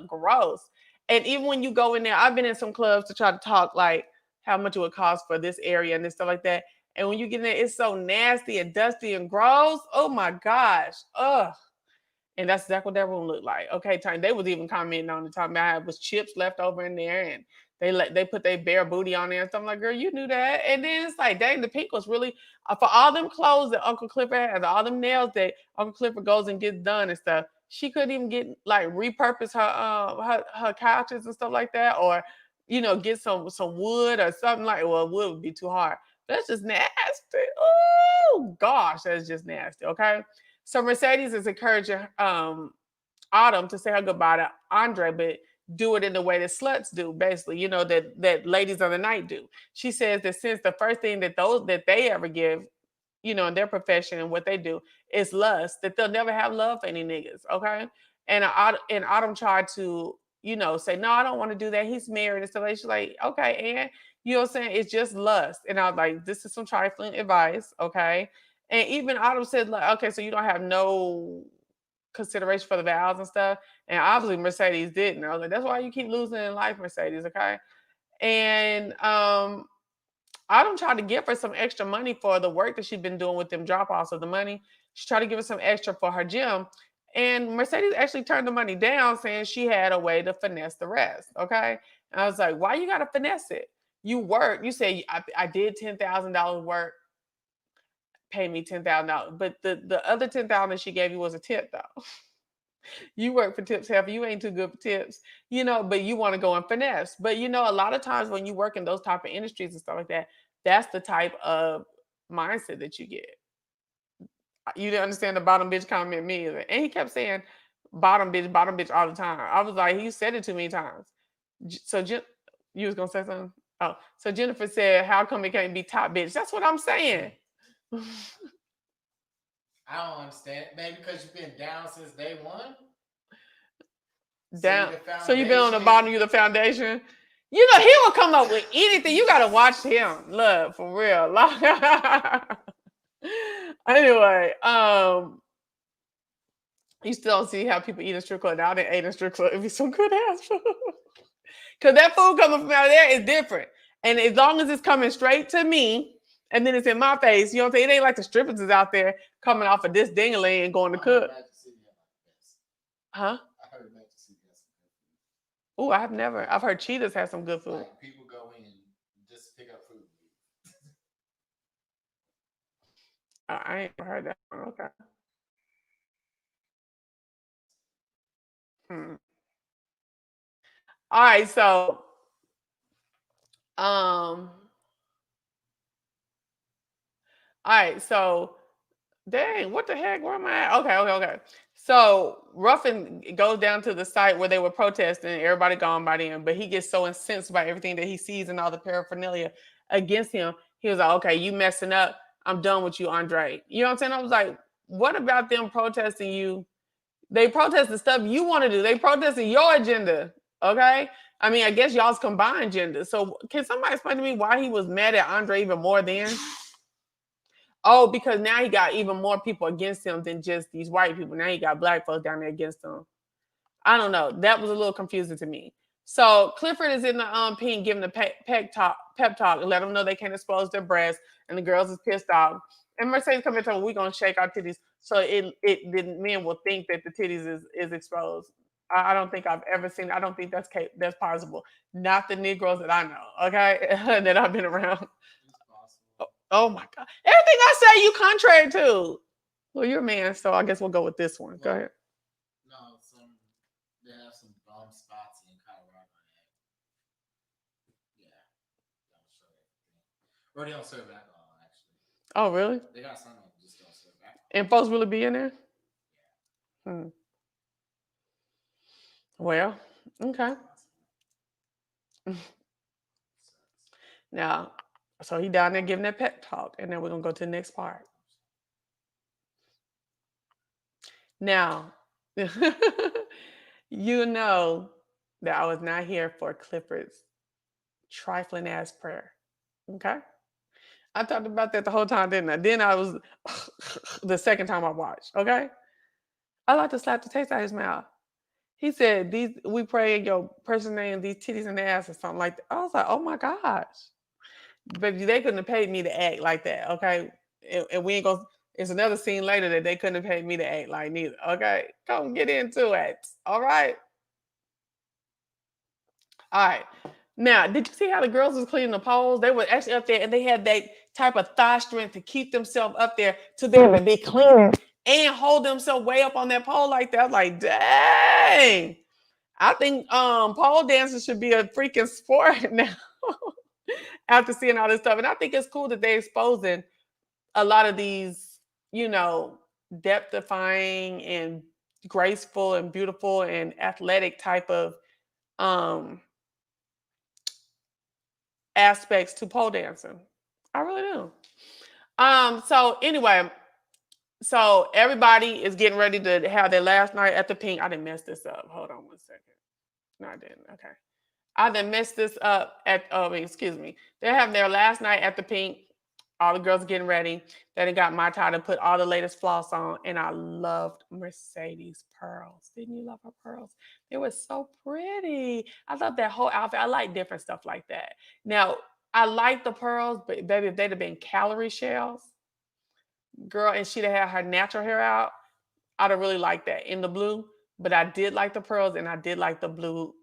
Speaker 1: gross. And even when you go in there, I've been in some clubs to try to talk like how much it would cost for this area and this stuff like that. And when you get in there, it's so nasty and dusty and gross. Oh my gosh. Ugh. And that's exactly what that room looked like. Okay, time they was even commenting on the time about it was chips left over in there, and they put their bare booty on there and stuff. I'm like, girl, you knew that. And then it's like, dang, the Pink was really for all them clothes that Uncle Clifford has, all them nails that Uncle Clifford goes and gets done and stuff. she couldn't even get like repurpose her couches and stuff like that, or get some wood or something like. Well, wood would be too hard. That's just nasty. Oh gosh, that's just nasty. Okay, so Mercedes is encouraging Autumn to say her goodbye to Andre, but do it in the way that sluts do, basically, that ladies of the night do. She says that since the first thing that they ever give, in their profession and what they do is lust, that they'll never have love for any niggas, okay? And Autumn tried to, say, no, I don't want to do that. He's married and stuff. Like, she's like, okay, and you know what I'm saying? It's just lust. And I was like, this is some trifling advice, okay? And even Autumn said, like, okay, so you don't have no consideration for the vows and stuff. And obviously Mercedes didn't. I was like, that's why you keep losing in life, Mercedes, okay? And Autumn tried to give her some extra money for the work that she'd been doing with them drop offs of the money. She tried to give her some extra for her gym. And Mercedes actually turned the money down, saying she had a way to finesse the rest. Okay. And I was like, why you got to finesse it? You work. You say, I did $10,000 work, pay me $10,000. But the other 10,000 that she gave you was a tip, though. You work for tips half, you ain't too good for tips, but you want to go and finesse. But a lot of times when you work in those type of industries and stuff like that, that's the type of mindset that you get. You didn't understand the bottom bitch comment me either. And he kept saying bottom bitch all the time. I was like, he said it too many times. So you was gonna say something? Oh, so Jennifer said, how come it can't be top bitch? That's what I'm saying.
Speaker 2: I don't understand. Maybe because you've been down since day one.
Speaker 1: Down. So you've been on the bottom, you're the foundation. He will come up with anything. You gotta watch him. Look, for real. Anyway, you still don't see how people eat in strip club. Now they ate in strip club. It'd be some good ass food. Cause that food coming from out there is different. And as long as it's coming straight to me, and then it's in my face, you know what I'm saying? It ain't like the strippers is out there coming off of this dingling and going to cook. Huh?
Speaker 2: I heard Magic City has some good food.
Speaker 1: Oh, I've heard Cheetahs have some good food.
Speaker 2: Like people go in just pick up food.
Speaker 1: I ain't heard that one. Okay. Hmm. All right, so all right, so dang, what the heck? Where am I at? Okay. So Ruffin goes down to the site where they were protesting, everybody gone by then, but he gets so incensed by everything that he sees and all the paraphernalia against him. He was like, okay, you messing up. I'm done with you, Andre. You know what I'm saying? I was like, what about them protesting you? They protest the stuff you want to do. They protesting your agenda. Okay. I mean, I guess y'all's combined gender. So can somebody explain to me why he was mad at Andre even more then? Oh, because now he got even more people against him than just these white people. Now he got black folks down there against him. I don't know. That was a little confusing to me. So Clifford is in the pink giving the pep talk and let them know they can't expose their breasts, and the girls is pissed off. And Mercedes come and tell them we're gonna shake our titties so the men will think that the titties is exposed. I don't think I've ever seen. I don't think that's possible. Not the Negroes that I know. Okay, that I've been around. Oh my God! Everything I say, you contrary to. Well, you're a man, so I guess we'll go with this one. Go ahead.
Speaker 2: No, they have some bum spots in Colorado. Yeah, don't show everything. Or they don't serve alcohol, actually.
Speaker 1: Oh, really?
Speaker 2: They got some that just don't serve alcohol.
Speaker 1: And folks really be in there? Yeah. Well, okay. Now, so he down there giving that pep talk, and then we're gonna go to the next part. Now, you know that I was not here for Clifford's trifling ass prayer. Okay? I talked about that the whole time, didn't I? Then I was the second time I watched. Okay? I like to slap the taste out of his mouth. He said, "These we pray in your person name, these titties and ass or something like that." I was like, "Oh my gosh!" But they couldn't have paid me to act like that. Okay, and we ain't gonna. It's another scene later that they couldn't have paid me to act like neither. Okay, come get into it. All right. All right. Now, did you see how the girls was cleaning the poles? They were actually up there and they had that type of thigh strength to keep themselves up there to be able to be cleaning and hold himself way up on that pole like that. I was like, dang. I think pole dancing should be a freaking sport now after seeing all this stuff. And I think it's cool that they're exposing a lot of these, you know, depth defying and graceful and beautiful and athletic type of um aspects to pole dancing. I really do. So anyway, so everybody is getting ready to have their last night at the pink. I didn't mess this up. Hold on one second. No, I didn't. Okay. I done messed this up at excuse me. They're having their last night at the pink. All the girls are getting ready. They done got my tie to put all the latest floss on. And I loved Mercedes pearls. Didn't you love her pearls? They were so pretty. I love that whole outfit. I like different stuff like that. Now, I like the pearls, but baby, if they'd have been calorie shells, girl, and she'd have had her natural hair out, I'd have really liked that in the blue. But I did like the pearls and I did like the blue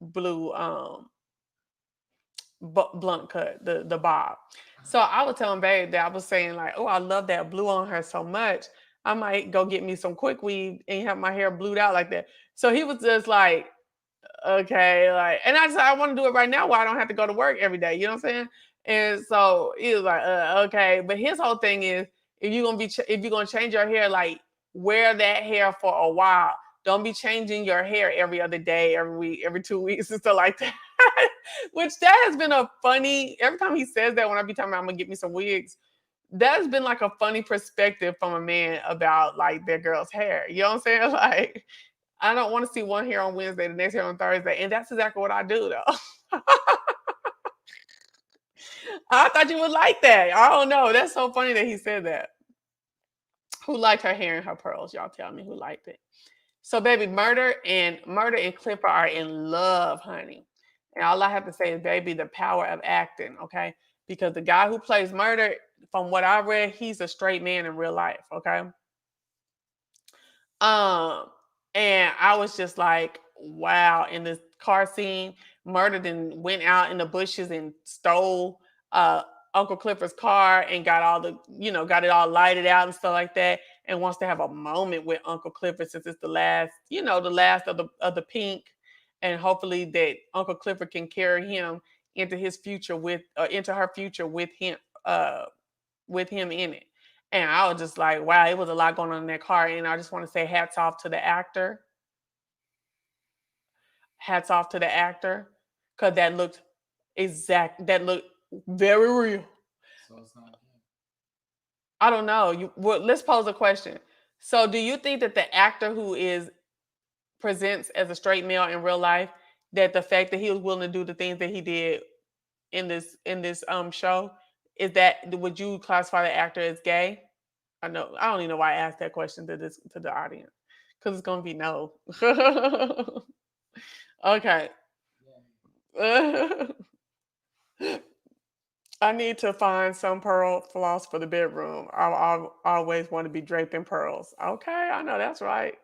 Speaker 1: blunt cut, the bob. So I was telling Babe that I was saying like, oh, I love that blue on her so much. I might go get me some quick weave and have my hair blued out like that. So he was just like, okay, like, and I said I want to do it right now, where I don't have to go to work every day. You know what I'm saying? And so he was like, okay. But his whole thing is, if you're gonna change your hair, like wear that hair for a while. Don't be changing your hair every other day, every week, every 2 weeks, and stuff like that. Which that has been a funny. Every time he says that, when I be talking about I'm gonna get me some wigs, that's been like a funny perspective from a man about like their girl's hair. You know what I'm saying? Like, I don't want to see one hair on Wednesday, the next hair on Thursday. And that's exactly what I do, though. I thought you would like that. I don't know. That's so funny that he said that. Who liked her hair and her pearls? Y'all tell me who liked it. So, baby, Murder and Clipper are in love, honey. And all I have to say is, baby, the power of acting, okay? Because the guy who plays Murder, from what I read, he's a straight man in real life, okay? Um, and I was just like, wow. In this car scene, Murder then went out in the bushes and stole uh Uncle Clifford's car and got all the, got it all lighted out and stuff like that. And wants to have a moment with Uncle Clifford since it's the last, the last of the pink. And hopefully that Uncle Clifford can carry him into his future into her future uh with him in it. And I was just like, wow, it was a lot going on in that car. And I just want to say hats off to the actor. Hats off to the actor. Cause that looked very real.
Speaker 2: So it's not him.
Speaker 1: I don't know. Let's pose a question. So do you think that the actor who is presents as a straight male in real life, that the fact that he was willing to do the things that he did in this show, is that would you classify the actor as gay? I know. I don't even know why I asked that question to the audience, because it's gonna be no. Okay.
Speaker 2: Yeah.
Speaker 1: I need to find some pearl floss for the bedroom. I always want to be draped in pearls. Okay, I know that's right.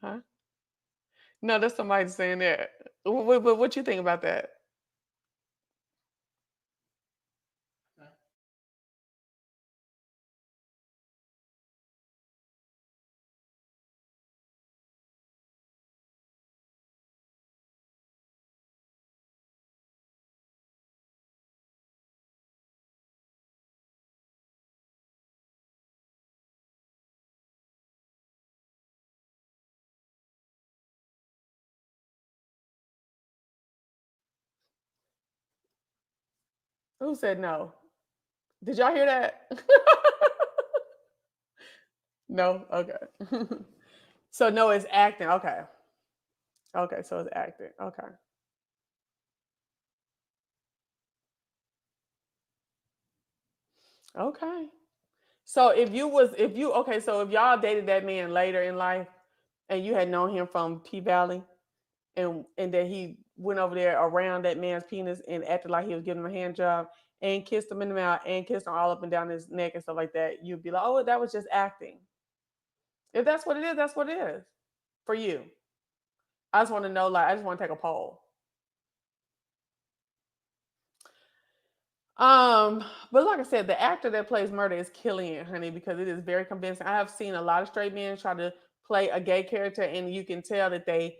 Speaker 1: Huh? No, that's somebody saying that. What you think about that?
Speaker 2: Okay.
Speaker 1: Who said no? Did y'all hear that? No. Okay. So no, it's acting. Okay. Okay. So it's acting. Okay. Okay. So if y'all dated that man later in life and you had known him from P-Valley, and that he went over there around that man's penis and acted like he was giving him a hand job and kissed him in the mouth and kissed him all up and down his neck and stuff like that, you'd be like, oh, that was just acting. If that's what it is, that's what it is for you. I just want to know, like, I just want to take a poll. Um, but like I said, the actor that plays Murder is killing it, honey, because it is very convincing. I have seen a lot of straight men try to play a gay character, and you can tell that they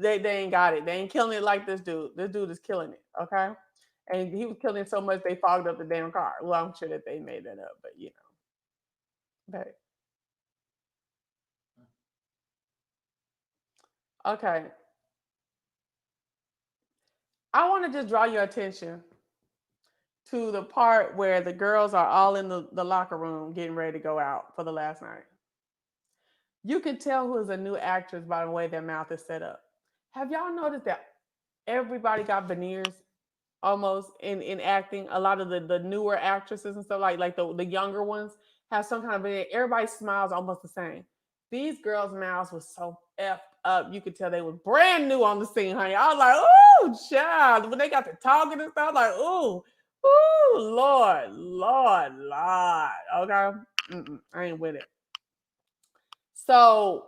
Speaker 1: ain't got it. They ain't killing it like this dude. This dude is killing it. Okay, and he was killing it so much they fogged up the damn car. Well, I'm sure that they made that up, but you know, but okay. I want to just draw your attention to the part where the girls are all in the locker room getting ready to go out for the last night. You can tell who is a new actress by the way their mouth is set up. Have y'all noticed that everybody got veneers almost in acting? A lot of the newer actresses and stuff like the younger ones have some kind of veneer. Everybody smiles almost the same. These girls' mouths was so effed up. You could tell they was brand new on the scene, honey. I was like, oh, child. When they got to talking and stuff, like, ooh, ooh, Lord, Lord, Lord. Okay. I ain't with it. So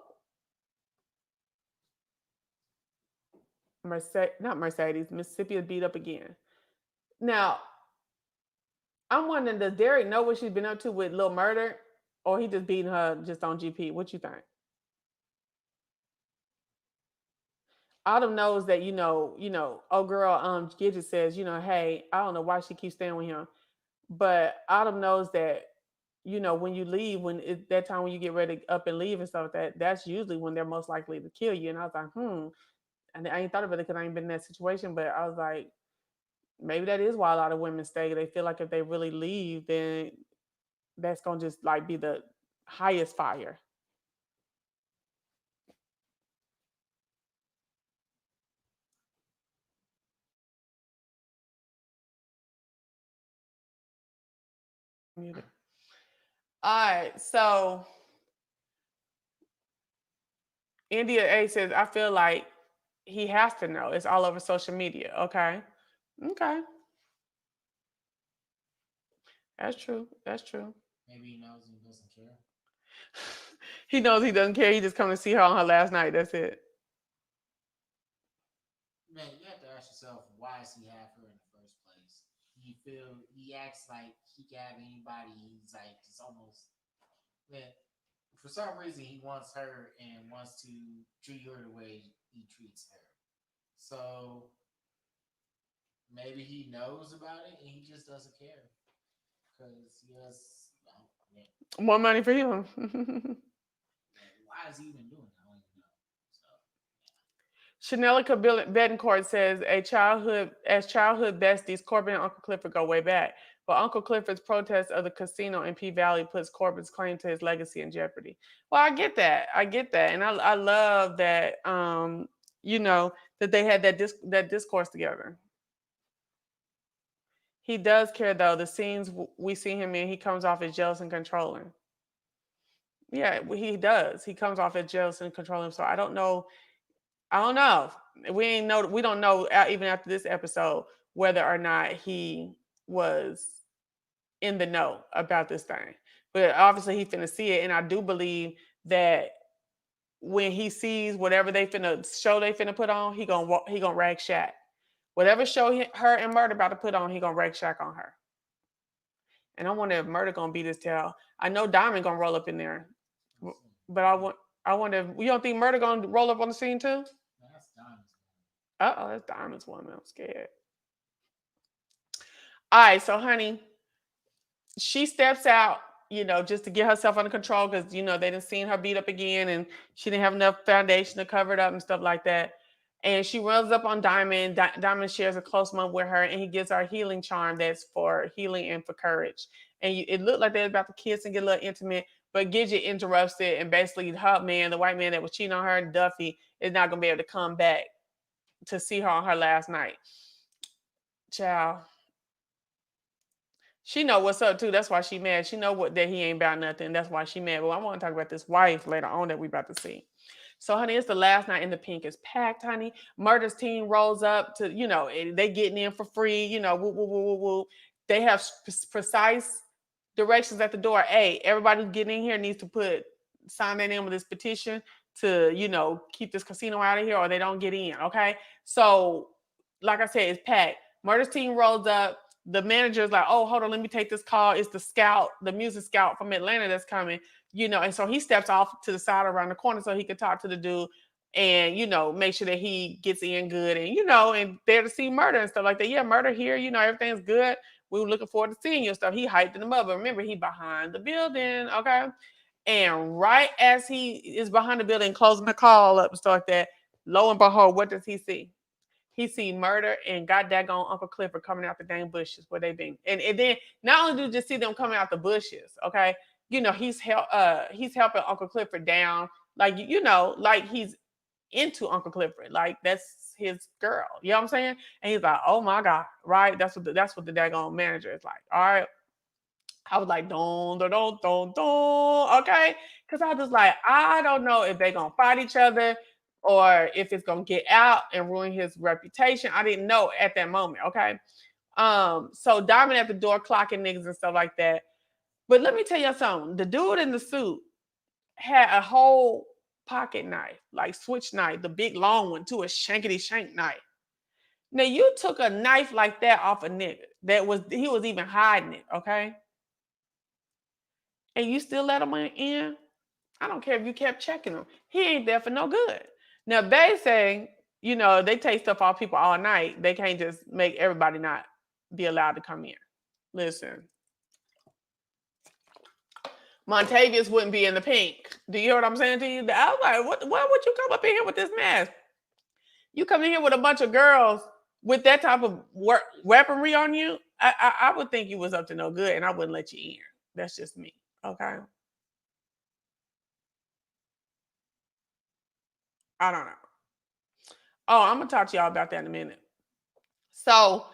Speaker 1: not Mercedes, Mississippi is beat up again. Now, I'm wondering, does Derek know what she's been up to with Lil Murder, or he just beating her just on GP? What you think? Autumn knows that oh girl, Gidget says, hey, I don't know why she keeps staying with him, but Autumn knows that when you leave, when it's that time when you get ready to up and leave and stuff like that, that's usually when they're most likely to kill you. And I was like, and I ain't thought about it because I ain't been in that situation, but I was like, maybe that is why a lot of women stay. They feel like if they really leave, then that's gonna just like be the highest fire. All right, so India A says, I feel like he has to know. It's all over social media. Okay. Okay. That's true. That's true.
Speaker 2: Maybe he knows he doesn't care.
Speaker 1: He knows he doesn't care. He just come to see her on her last night. That's it.
Speaker 2: Man, you have to ask yourself, why does he have her in the first place? He acts like he can have anybody. He's like it's almost man. For some reason, he wants her and wants to treat her the way he treats her. So maybe he knows about it and he just doesn't care because he has. Man,
Speaker 1: More money for him.
Speaker 2: why is he even doing that? I don't even know. So
Speaker 1: Chanelica Betancourt says, as childhood besties, Corbin and Uncle Clifford go way back. But Uncle Clifford's protest of the casino in P-Valley puts Corbin's claim to his legacy in jeopardy. Well, I get that. I get that. And I love that, that they had that discourse together. He does care, though. The scenes we see him in, he comes off as jealous and controlling. Yeah, he does. He comes off as jealous and controlling. So I don't know. I don't know. We don't know even after this episode whether or not he was in the know about this thing. But obviously he finna see it, and I do believe that when he sees whatever they finna put on, he gonna rag Shack. Whatever show her and Murder about to put on, he gonna rag Shack on her. And I wonder if Murder gonna beat his tail. I know Diamond gonna roll up in there, but I wonder if you don't think Murder gonna roll up on the scene too.
Speaker 2: that's Diamond's.
Speaker 1: That's Diamond's woman. I'm scared. All right, so honey, she steps out, just to get herself under control because they didn't seen her beat up again, and she didn't have enough foundation to cover it up and stuff like that. And she runs up on Diamond. Diamond shares a close moment with her, and he gives her a healing charm that's for healing and for courage. And it looked like they were about to kiss and get a little intimate, but Gidget interrupts it, and basically her man, the white man that was cheating on her, Duffy, is not gonna be able to come back to see her on her last night. Child, she know what's up too. That's why she mad. She know what that he ain't about nothing. That's why she mad. But I want to talk about this wife later on that we about to see. So, honey, it's the last night in the pink is packed, honey. Murder's team rolls up to, they getting in for free, woo, woo, woo, woo, woo. They have precise directions at the door. Hey, everybody getting in here needs to sign their name with this petition to, keep this casino out of here or they don't get in, okay? So, like I said, it's packed. Murder's team rolls up. the manager's like, oh, hold on, let me take this call. It's the scout, the music scout from Atlanta that's coming, and so he steps off to the side around the corner so he can talk to the dude and make sure that he gets in good and and there to see Murder and stuff like that. Yeah, Murder here, everything's good. We were looking forward to seeing you and stuff. He hyped him up. But remember, he behind the building, okay? And right as he is behind the building, closing the call up and stuff like that, lo and behold, what does he see? He see Murder and got daggone Uncle Clifford coming out the dang bushes where they been. And then not only do you just see them coming out the bushes, okay, he's helping Uncle Clifford down, like like he's into Uncle Clifford, like that's his girl. You know what I'm saying? And he's like, oh my god, right? That's what the daggone manager is like. All right, I was like, don, don, don, don, don. Okay. Cause I was just like, I don't know if they're gonna fight each other or if it's gonna get out and ruin his reputation. I didn't know at that moment. Okay. So Diamond at the door clocking niggas and stuff like that. But let me tell you something. The dude in the suit had a whole pocket knife, like switch knife, the big long one, to a shankety shank knife. Now you took a knife like that off a nigga he was even hiding it, okay? And you still let him in, I don't care if you kept checking him. He ain't there for no good. Now they say, they take stuff off people all night. They can't just make everybody not be allowed to come in. Listen, Montavious wouldn't be in the pink. Do you hear what I'm saying to you? I was like, why would you come up in here with this mess? You come in here with a bunch of girls with that type of weaponry on you. I would think you was up to no good, and I wouldn't let you in. That's just me. Okay. I don't know. Oh, I'm gonna talk to y'all about that in a minute. So,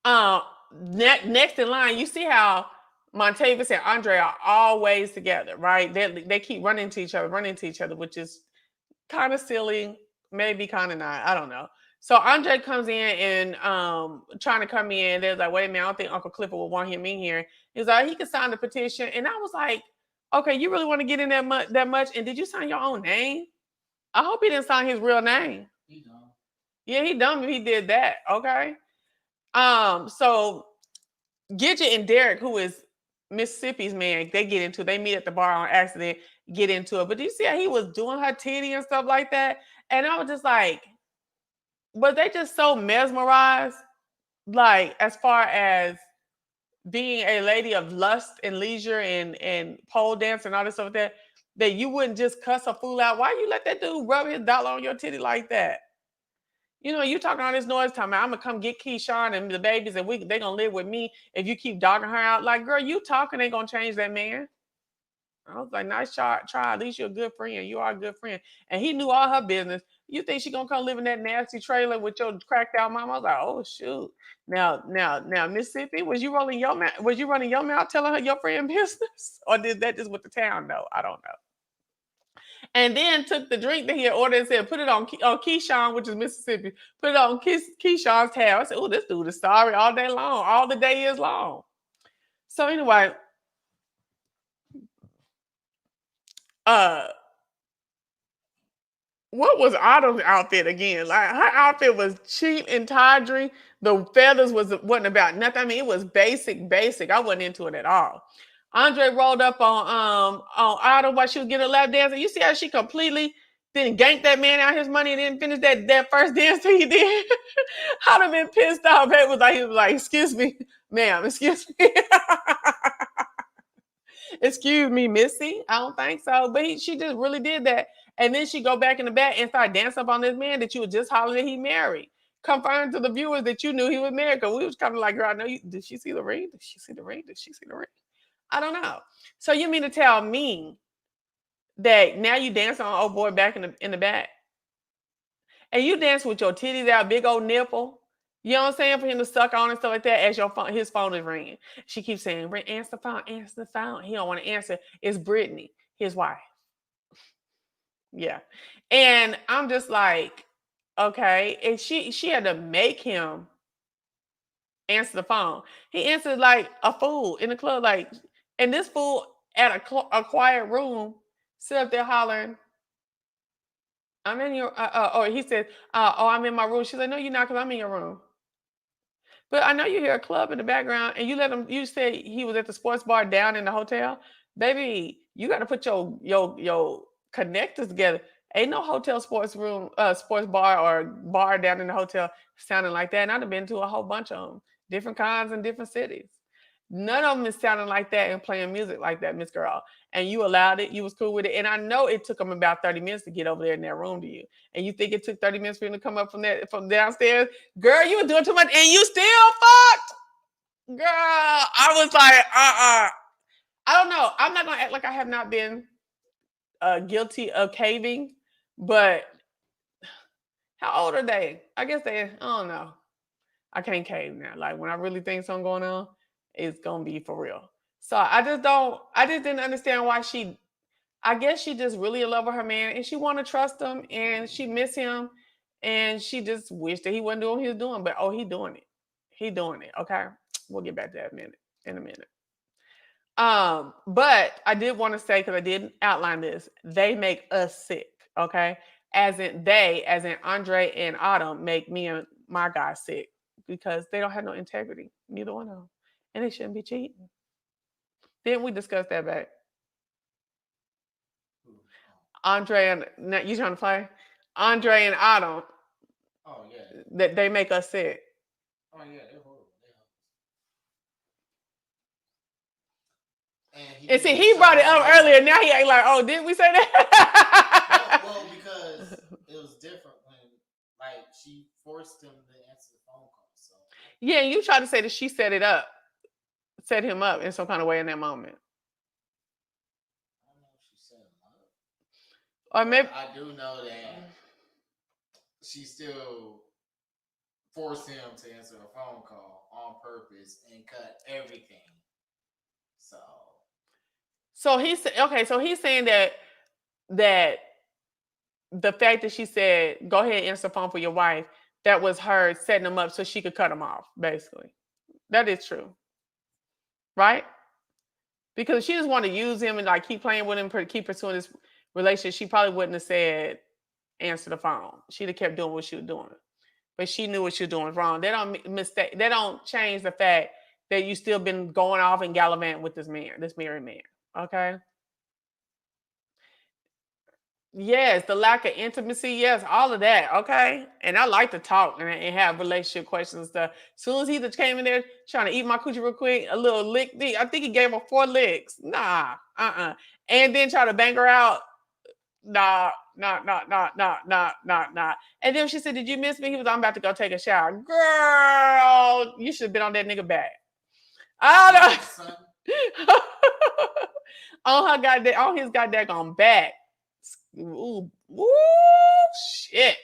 Speaker 1: uh, next in line, you see how Montavious and Andre are always together, right? They keep running into each other, which is kind of silly, maybe kind of not. I don't know. So Andre comes in and trying to come in. There's like, wait a minute, I don't think Uncle Clifford will want him in here. He's like, he can sign the petition, and I was like, okay, you really want to get in that much? And did you sign your own name? I hope he didn't sign his real name.
Speaker 2: He dumb.
Speaker 1: Yeah, he dumb if he did that. Okay. So Gidget and Derek, who is Mississippi's man, they meet at the bar on accident, get into it. But do you see how he was doing her titty and stuff like that? And I was just like, was they just so mesmerized? Like, as far as being a lady of lust and leisure and pole dance and all this stuff like that you wouldn't just cuss a fool out. Why you let that dude rub his dollar on your titty like that? You talking all this noise time. I'm gonna come get Keyshawn and the babies, and they gonna live with me if you keep dogging her out. Like, girl, you talking ain't gonna change that man. I was like, nice try. At least you're a good friend. You are a good friend. And he knew all her business. You think she gonna come live in that nasty trailer with your cracked out mama? I was like, oh shoot. Now, Mississippi, was you rolling your mouth? Was you running your mouth telling her your friend business, or did that just with the town know? I don't know. And then took the drink that he had ordered and said, put it on Keyshawn, which is Mississippi. Put it on Keyshawn's tab. I said, oh, this dude is sorry all day long. All the day is long. So anyway, uh, what was Autumn's outfit again? Like, her outfit was cheap and tawdry. The feathers wasn't about nothing. I mean, it was basic. I wasn't into it at all. Andre rolled up on Autumn while she was getting a lap dance. And you see how she completely didn't gank that man out his money and didn't finish that first dance that he did. I'd have been pissed off. He was like, excuse me, ma'am, excuse me. Excuse me, Missy. I don't think so. But she just really did that. And then she go back in the back and start dancing up on this man that you were just hollering that he married. Confirming to the viewers that you knew he was married. Because we was kind of like, girl, I know you. Did she see the ring? Did she see the ring? Did she see the ring? I don't know. So you mean to tell me that now you dance on old boy back in the back? And you dance with your titties out, big old nipple. You know what I'm saying? For him to suck on and stuff like that as his phone is ringing. She keeps saying, answer the phone, answer the phone. He don't want to answer. It's Brittany, his wife. Yeah. And I'm just like, okay. And she had to make him answer the phone. He answered like a fool in the club. Like, and this fool at a quiet room sit up there hollering, I'm in your, or he said, oh, I'm in my room. She's like, no, you're not, because I'm in your room. But I know you hear a club in the background, and you let him. You say he was at the sports bar down in the hotel, baby. You got to put your connectors together. Ain't no hotel sports room, sports bar or bar down in the hotel sounding like that. And I've been to a whole bunch of them, different kinds in different cities. None of them is sounding like that and playing music like that, Miss Girl. And you allowed it. You was cool with it. And I know it took them about 30 minutes to get over there in that room to you. And you think it took 30 minutes for him to come up from downstairs? Girl, you were doing too much, and you still fucked. Girl, I was like, I don't know. I'm not gonna act like I have not been guilty of caving, but how old are they? I guess I don't know. I can't cave now. Like when I really think something going on, it's gonna be for real. So I just didn't understand why I guess she just really in love with her man and she wanna trust him and she miss him and she just wished that he wasn't doing what he was doing. But oh, he doing it. He doing it. Okay. We'll get back to that in a minute. But I did want to say, because I didn't outline this, they make us sick, okay? As in Andre and Autumn make me and my guy sick because they don't have no integrity. Neither one of them. And they shouldn't be cheating. Didn't we discuss that back? Andre and you trying to play? Andre and Autumn,
Speaker 2: Oh yeah.
Speaker 1: that they make us sick.
Speaker 2: Oh yeah, they're horrible. And he
Speaker 1: And
Speaker 2: didn't
Speaker 1: see,
Speaker 2: even
Speaker 1: he
Speaker 2: show
Speaker 1: brought it
Speaker 2: no
Speaker 1: up
Speaker 2: love.
Speaker 1: earlier. Now he ain't like, oh, did we say
Speaker 2: Well,
Speaker 1: that?
Speaker 2: well, because it was different when, like, she forced him to answer the phone call. So
Speaker 1: Yeah, you tried to say that she set him up in some kind of way in that moment.
Speaker 2: I don't know if she set him up,
Speaker 1: Or
Speaker 2: but
Speaker 1: maybe
Speaker 2: I do know that she still forced him to answer a phone call on purpose and cut everything. So
Speaker 1: so he's okay, so he's saying that the fact that she said, go ahead and answer the phone for your wife, that was her setting him up so she could cut him off, basically. That is true, right? Because if she just wanted to use him and like keep playing with him, keep pursuing this relationship, she probably wouldn't have said answer the phone. She'd have kept doing what she was doing. But she knew what she was doing was wrong. They don't mistake. They don't change the fact that you still been going off and gallivanting with this man, this married man. Okay. Yes, the lack of intimacy. Yes, all of that. Okay. And I like to talk and have relationship questions and stuff. As soon as he just came in there trying to eat my coochie real quick, a little lick. I think he gave her 4 licks. Nah. And then try to bang her out. Nah, nah. And then she said, did you miss me? He was, I'm about to go take a shower. Girl, you should have been on that nigga back. I
Speaker 2: yes, son.
Speaker 1: don't on his goddamn back. Ooh, ooh, shit.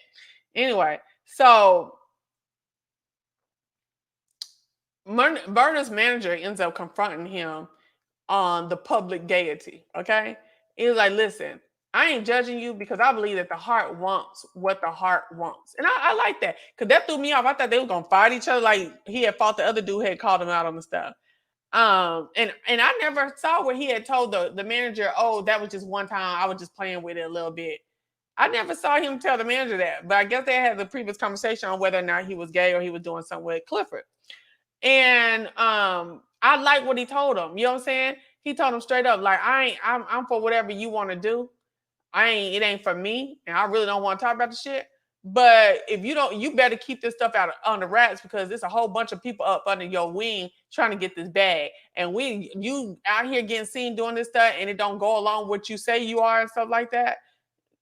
Speaker 1: Anyway, so Berner's manager ends up confronting him on the public gaiety. Okay, he was like, "Listen, I ain't judging you because I believe that the heart wants what the heart wants," and I like that because that threw me off. I thought they were gonna fight each other, like he had fought the other dude, had called him out on the stuff. And I never saw where he had told the manager, "Oh, that was just one time. I was just playing with it a little bit." I never saw him tell the manager that, but I guess they had the previous conversation on whether or not he was gay or he was doing something with Clifford. And I like what he told him. You know what I'm saying? He told him straight up, like, I'm for whatever you want to do. It ain't for me, and I really don't want to talk about the shit. But if you don't, you better keep this stuff out on the rats because there's a whole bunch of people up under your wing trying to get this bag. And you out here getting seen doing this stuff, and it don't go along with what you say you are and stuff like that.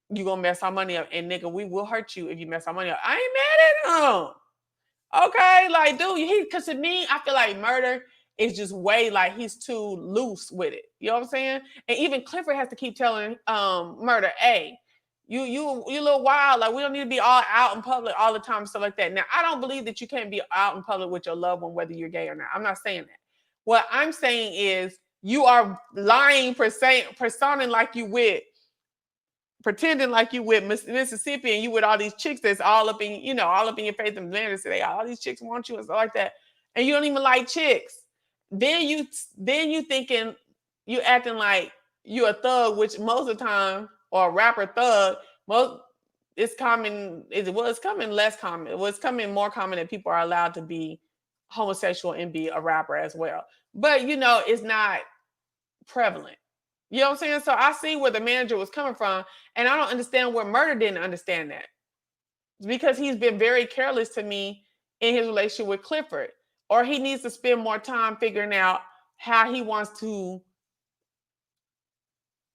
Speaker 1: You gonna mess our money up, and nigga, we will hurt you if you mess our money up. I ain't mad at him. Okay, like, dude, because to me, I feel like murder is just way like he's too loose with it. You know what I'm saying? And even Clifford has to keep telling murder, hey, you a little wild. Like, we don't need to be all out in public all the time and stuff like that. Now, I don't believe that you can't be out in public with your loved one, whether you're gay or not. I'm not saying that. What I'm saying is you are lying, personing like you with pretending like you with Mississippi and you with all these chicks that's all up in, all up in your face and then say all these chicks want you and stuff like that. And you don't even like chicks. Then you thinking you acting like you a thug, which most of the time, or a rapper thug, most it's common, it's coming less common. Well, it's coming more common that people are allowed to be homosexual and be a rapper as well. But it's not prevalent. You know what I'm saying? So I see where the manager was coming from, and I don't understand where Murder didn't understand that. Because he's been very careless to me in his relationship with Clifford, or he needs to spend more time figuring out how he wants to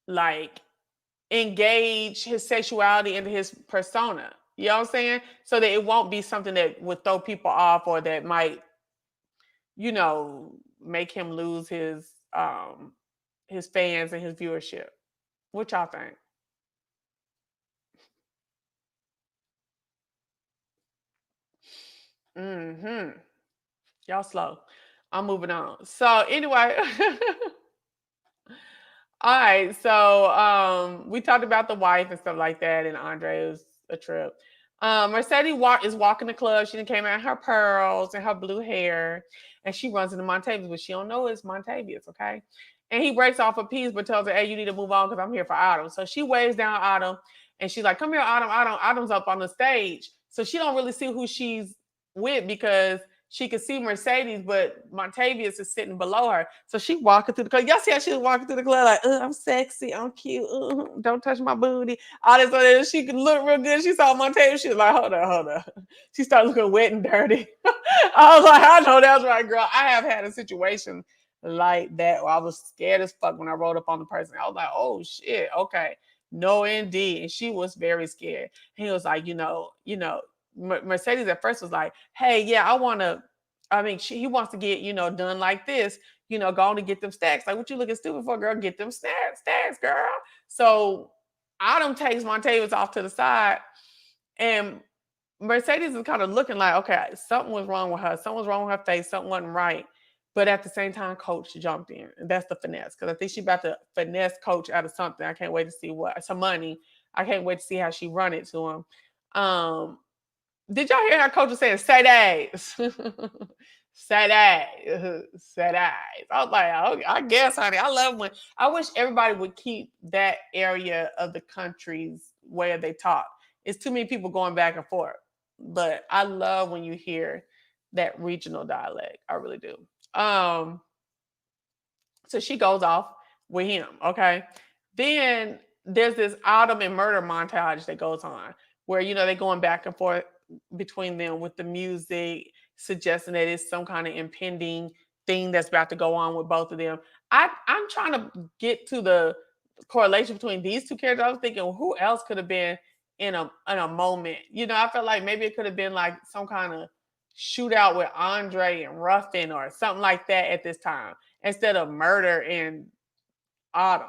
Speaker 1: like engage his sexuality into his persona. You know what I'm saying? So that it won't be something that would throw people off or that might, make him lose his fans and his viewership. What y'all think? Mm-hmm. Y'all slow. I'm moving on. So anyway, all right. So we talked about the wife and stuff like that, and Andre was a trip. Mercedes is walking the club. She came out in her pearls and her blue hair, and she runs into Montavious, but she don't know it's Montavious, okay? And he breaks off a piece, but tells her, "Hey, you need to move on because I'm here for Autumn." So she waves down Autumn, and she's like, "Come here, Autumn. Autumn's up on the stage." So she don't really see who she's with because she could see Mercedes, but Montavious is sitting below her. So she walking through the club. Y'all see how she was walking through the club like, I'm sexy, I'm cute, don't touch my booty. All this other, she could look real good. She saw Montavious. She was like, hold on, hold on. She started looking wet and dirty. I was like, I know that's right, girl. I have had a situation like that where I was scared as fuck when I rolled up on the person. I was like, oh shit, okay. No, indeed. And she was very scared. He was like, Mercedes at first was like, "Hey, yeah, I want to." I mean, he wants to get done like this. Go on and get them stacks. Like, what you looking stupid for, girl? Get them stacks, girl. So Autumn takes Montavious off to the side, and Mercedes is kind of looking like, okay, something was wrong with her. Something was wrong with her face. Something wasn't right. But at the same time, Coach jumped in, and that's the finesse. Because I think she's about to finesse Coach out of something. I can't wait to see what some money. I can't wait to see how she run it to him. Did y'all hear how Coach was saying, say that? Say that. Say that. I was like, oh, I guess, honey. I love when I wish everybody would keep that area of the country's where they talk. It's too many people going back and forth. But I love when you hear that regional dialect. I really do. Um, so she goes off with him. Okay. Then there's this Autumn and Murder montage that goes on where, they're going back and forth between them with the music, suggesting that it's some kind of impending thing that's about to go on with both of them. I'm trying to get to the correlation between these two characters. I was thinking, well, who else could have been in a moment? I felt like maybe it could have been like some kind of shootout with Andre and Ruffin or something like that at this time instead of Murder and Autumn.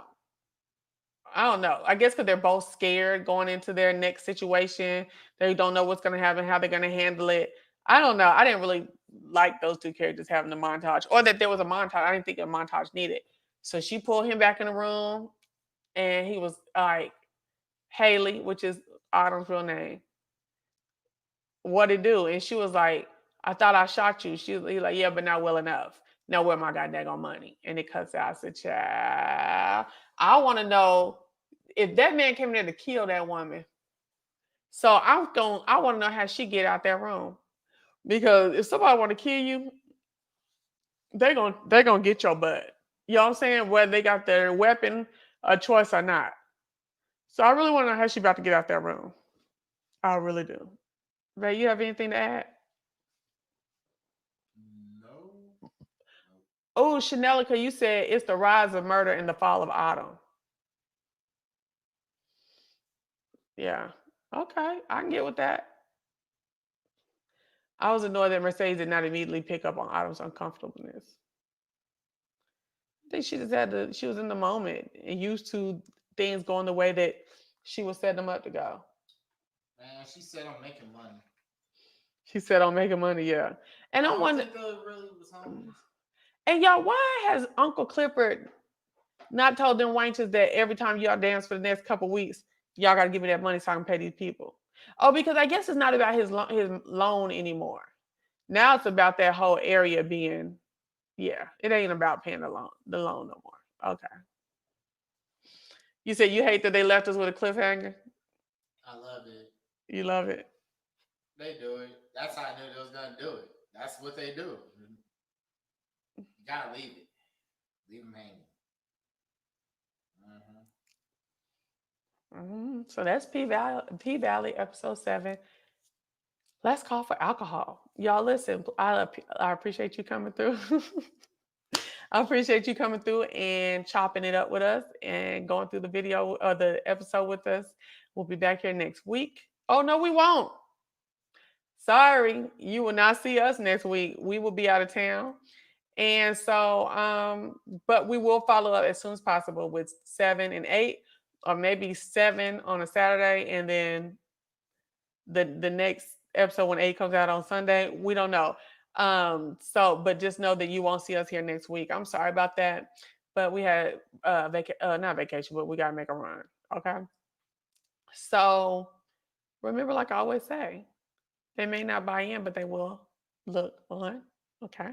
Speaker 1: I don't know. I guess because they're both scared going into their next situation. They don't know what's going to happen, how they're going to handle it. I don't know. I didn't really like those two characters having a montage or that there was a montage. I didn't think a montage needed. So she pulled him back in the room and he was like, Haley, which is Autumn's real name, what it do? And she was like, I thought I shot you. He like, yeah, but not well enough. Now where my goddamn money? And it cuts out. I said, child, I want to know if that man came there to kill that woman. So I want to know how she get out that room. Because if somebody want to kill you, they gonna get your butt. You know what I'm saying? Whether they got their weapon, a choice or not. So I really want to know how she about to get out that room. I really do. Ray, you have anything to add?
Speaker 2: No. No.
Speaker 1: Oh, Chanelica, you said it's the rise of murder and the fall of Autumn. Yeah. Okay, I can get with that. I was annoyed that Mercedes did not immediately pick up on Autumn's uncomfortableness. I think she just had to, she was in the moment and used to things going the way that she was setting them up to go.
Speaker 2: Man, she said I'm making money.
Speaker 1: She said, I'm making money, yeah. And
Speaker 2: I
Speaker 1: I
Speaker 2: don't
Speaker 1: wonder,
Speaker 2: think they really was homies.
Speaker 1: and y'all, why has Uncle Clifford not told them wenches that every time y'all dance for the next couple weeks, y'all got to give me that money so I can pay these people? Oh, because I guess it's not about his loan anymore. Now it's about that whole area being, yeah, it ain't about paying the loan no more. Okay. You said you hate that they left us with a cliffhanger?
Speaker 2: I love it.
Speaker 1: You love it?
Speaker 2: They do it. That's how I knew they was gonna do it. That's what they do. You gotta leave it. Leave them hanging. Mm-hmm.
Speaker 1: So that's P Valley episode 7. Let's call for alcohol. Y'all listen, I appreciate you coming through. I appreciate you coming through and chopping it up with us and going through the video or the episode with us. We'll be back here next week. Oh, no, we won't. Sorry, you will not see us next week. We will be out of town. And so, but we will follow up as soon as possible with 7 and 8, or maybe 7 on a Saturday, and then the next episode when 8 comes out on Sunday. We don't know. But just know that you won't see us here next week. I'm sorry about that, but we had not vacation, but we gotta make a run. Okay. So remember, like I always say, they may not buy in, but they will look on. Okay.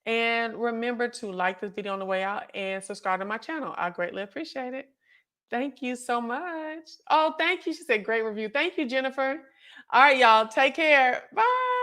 Speaker 1: And remember to like this video on the way out and subscribe to my channel. I greatly appreciate it. Thank you so much. Oh, thank you. She said great review. Thank you, Jennifer. All right, y'all. Take care. Bye.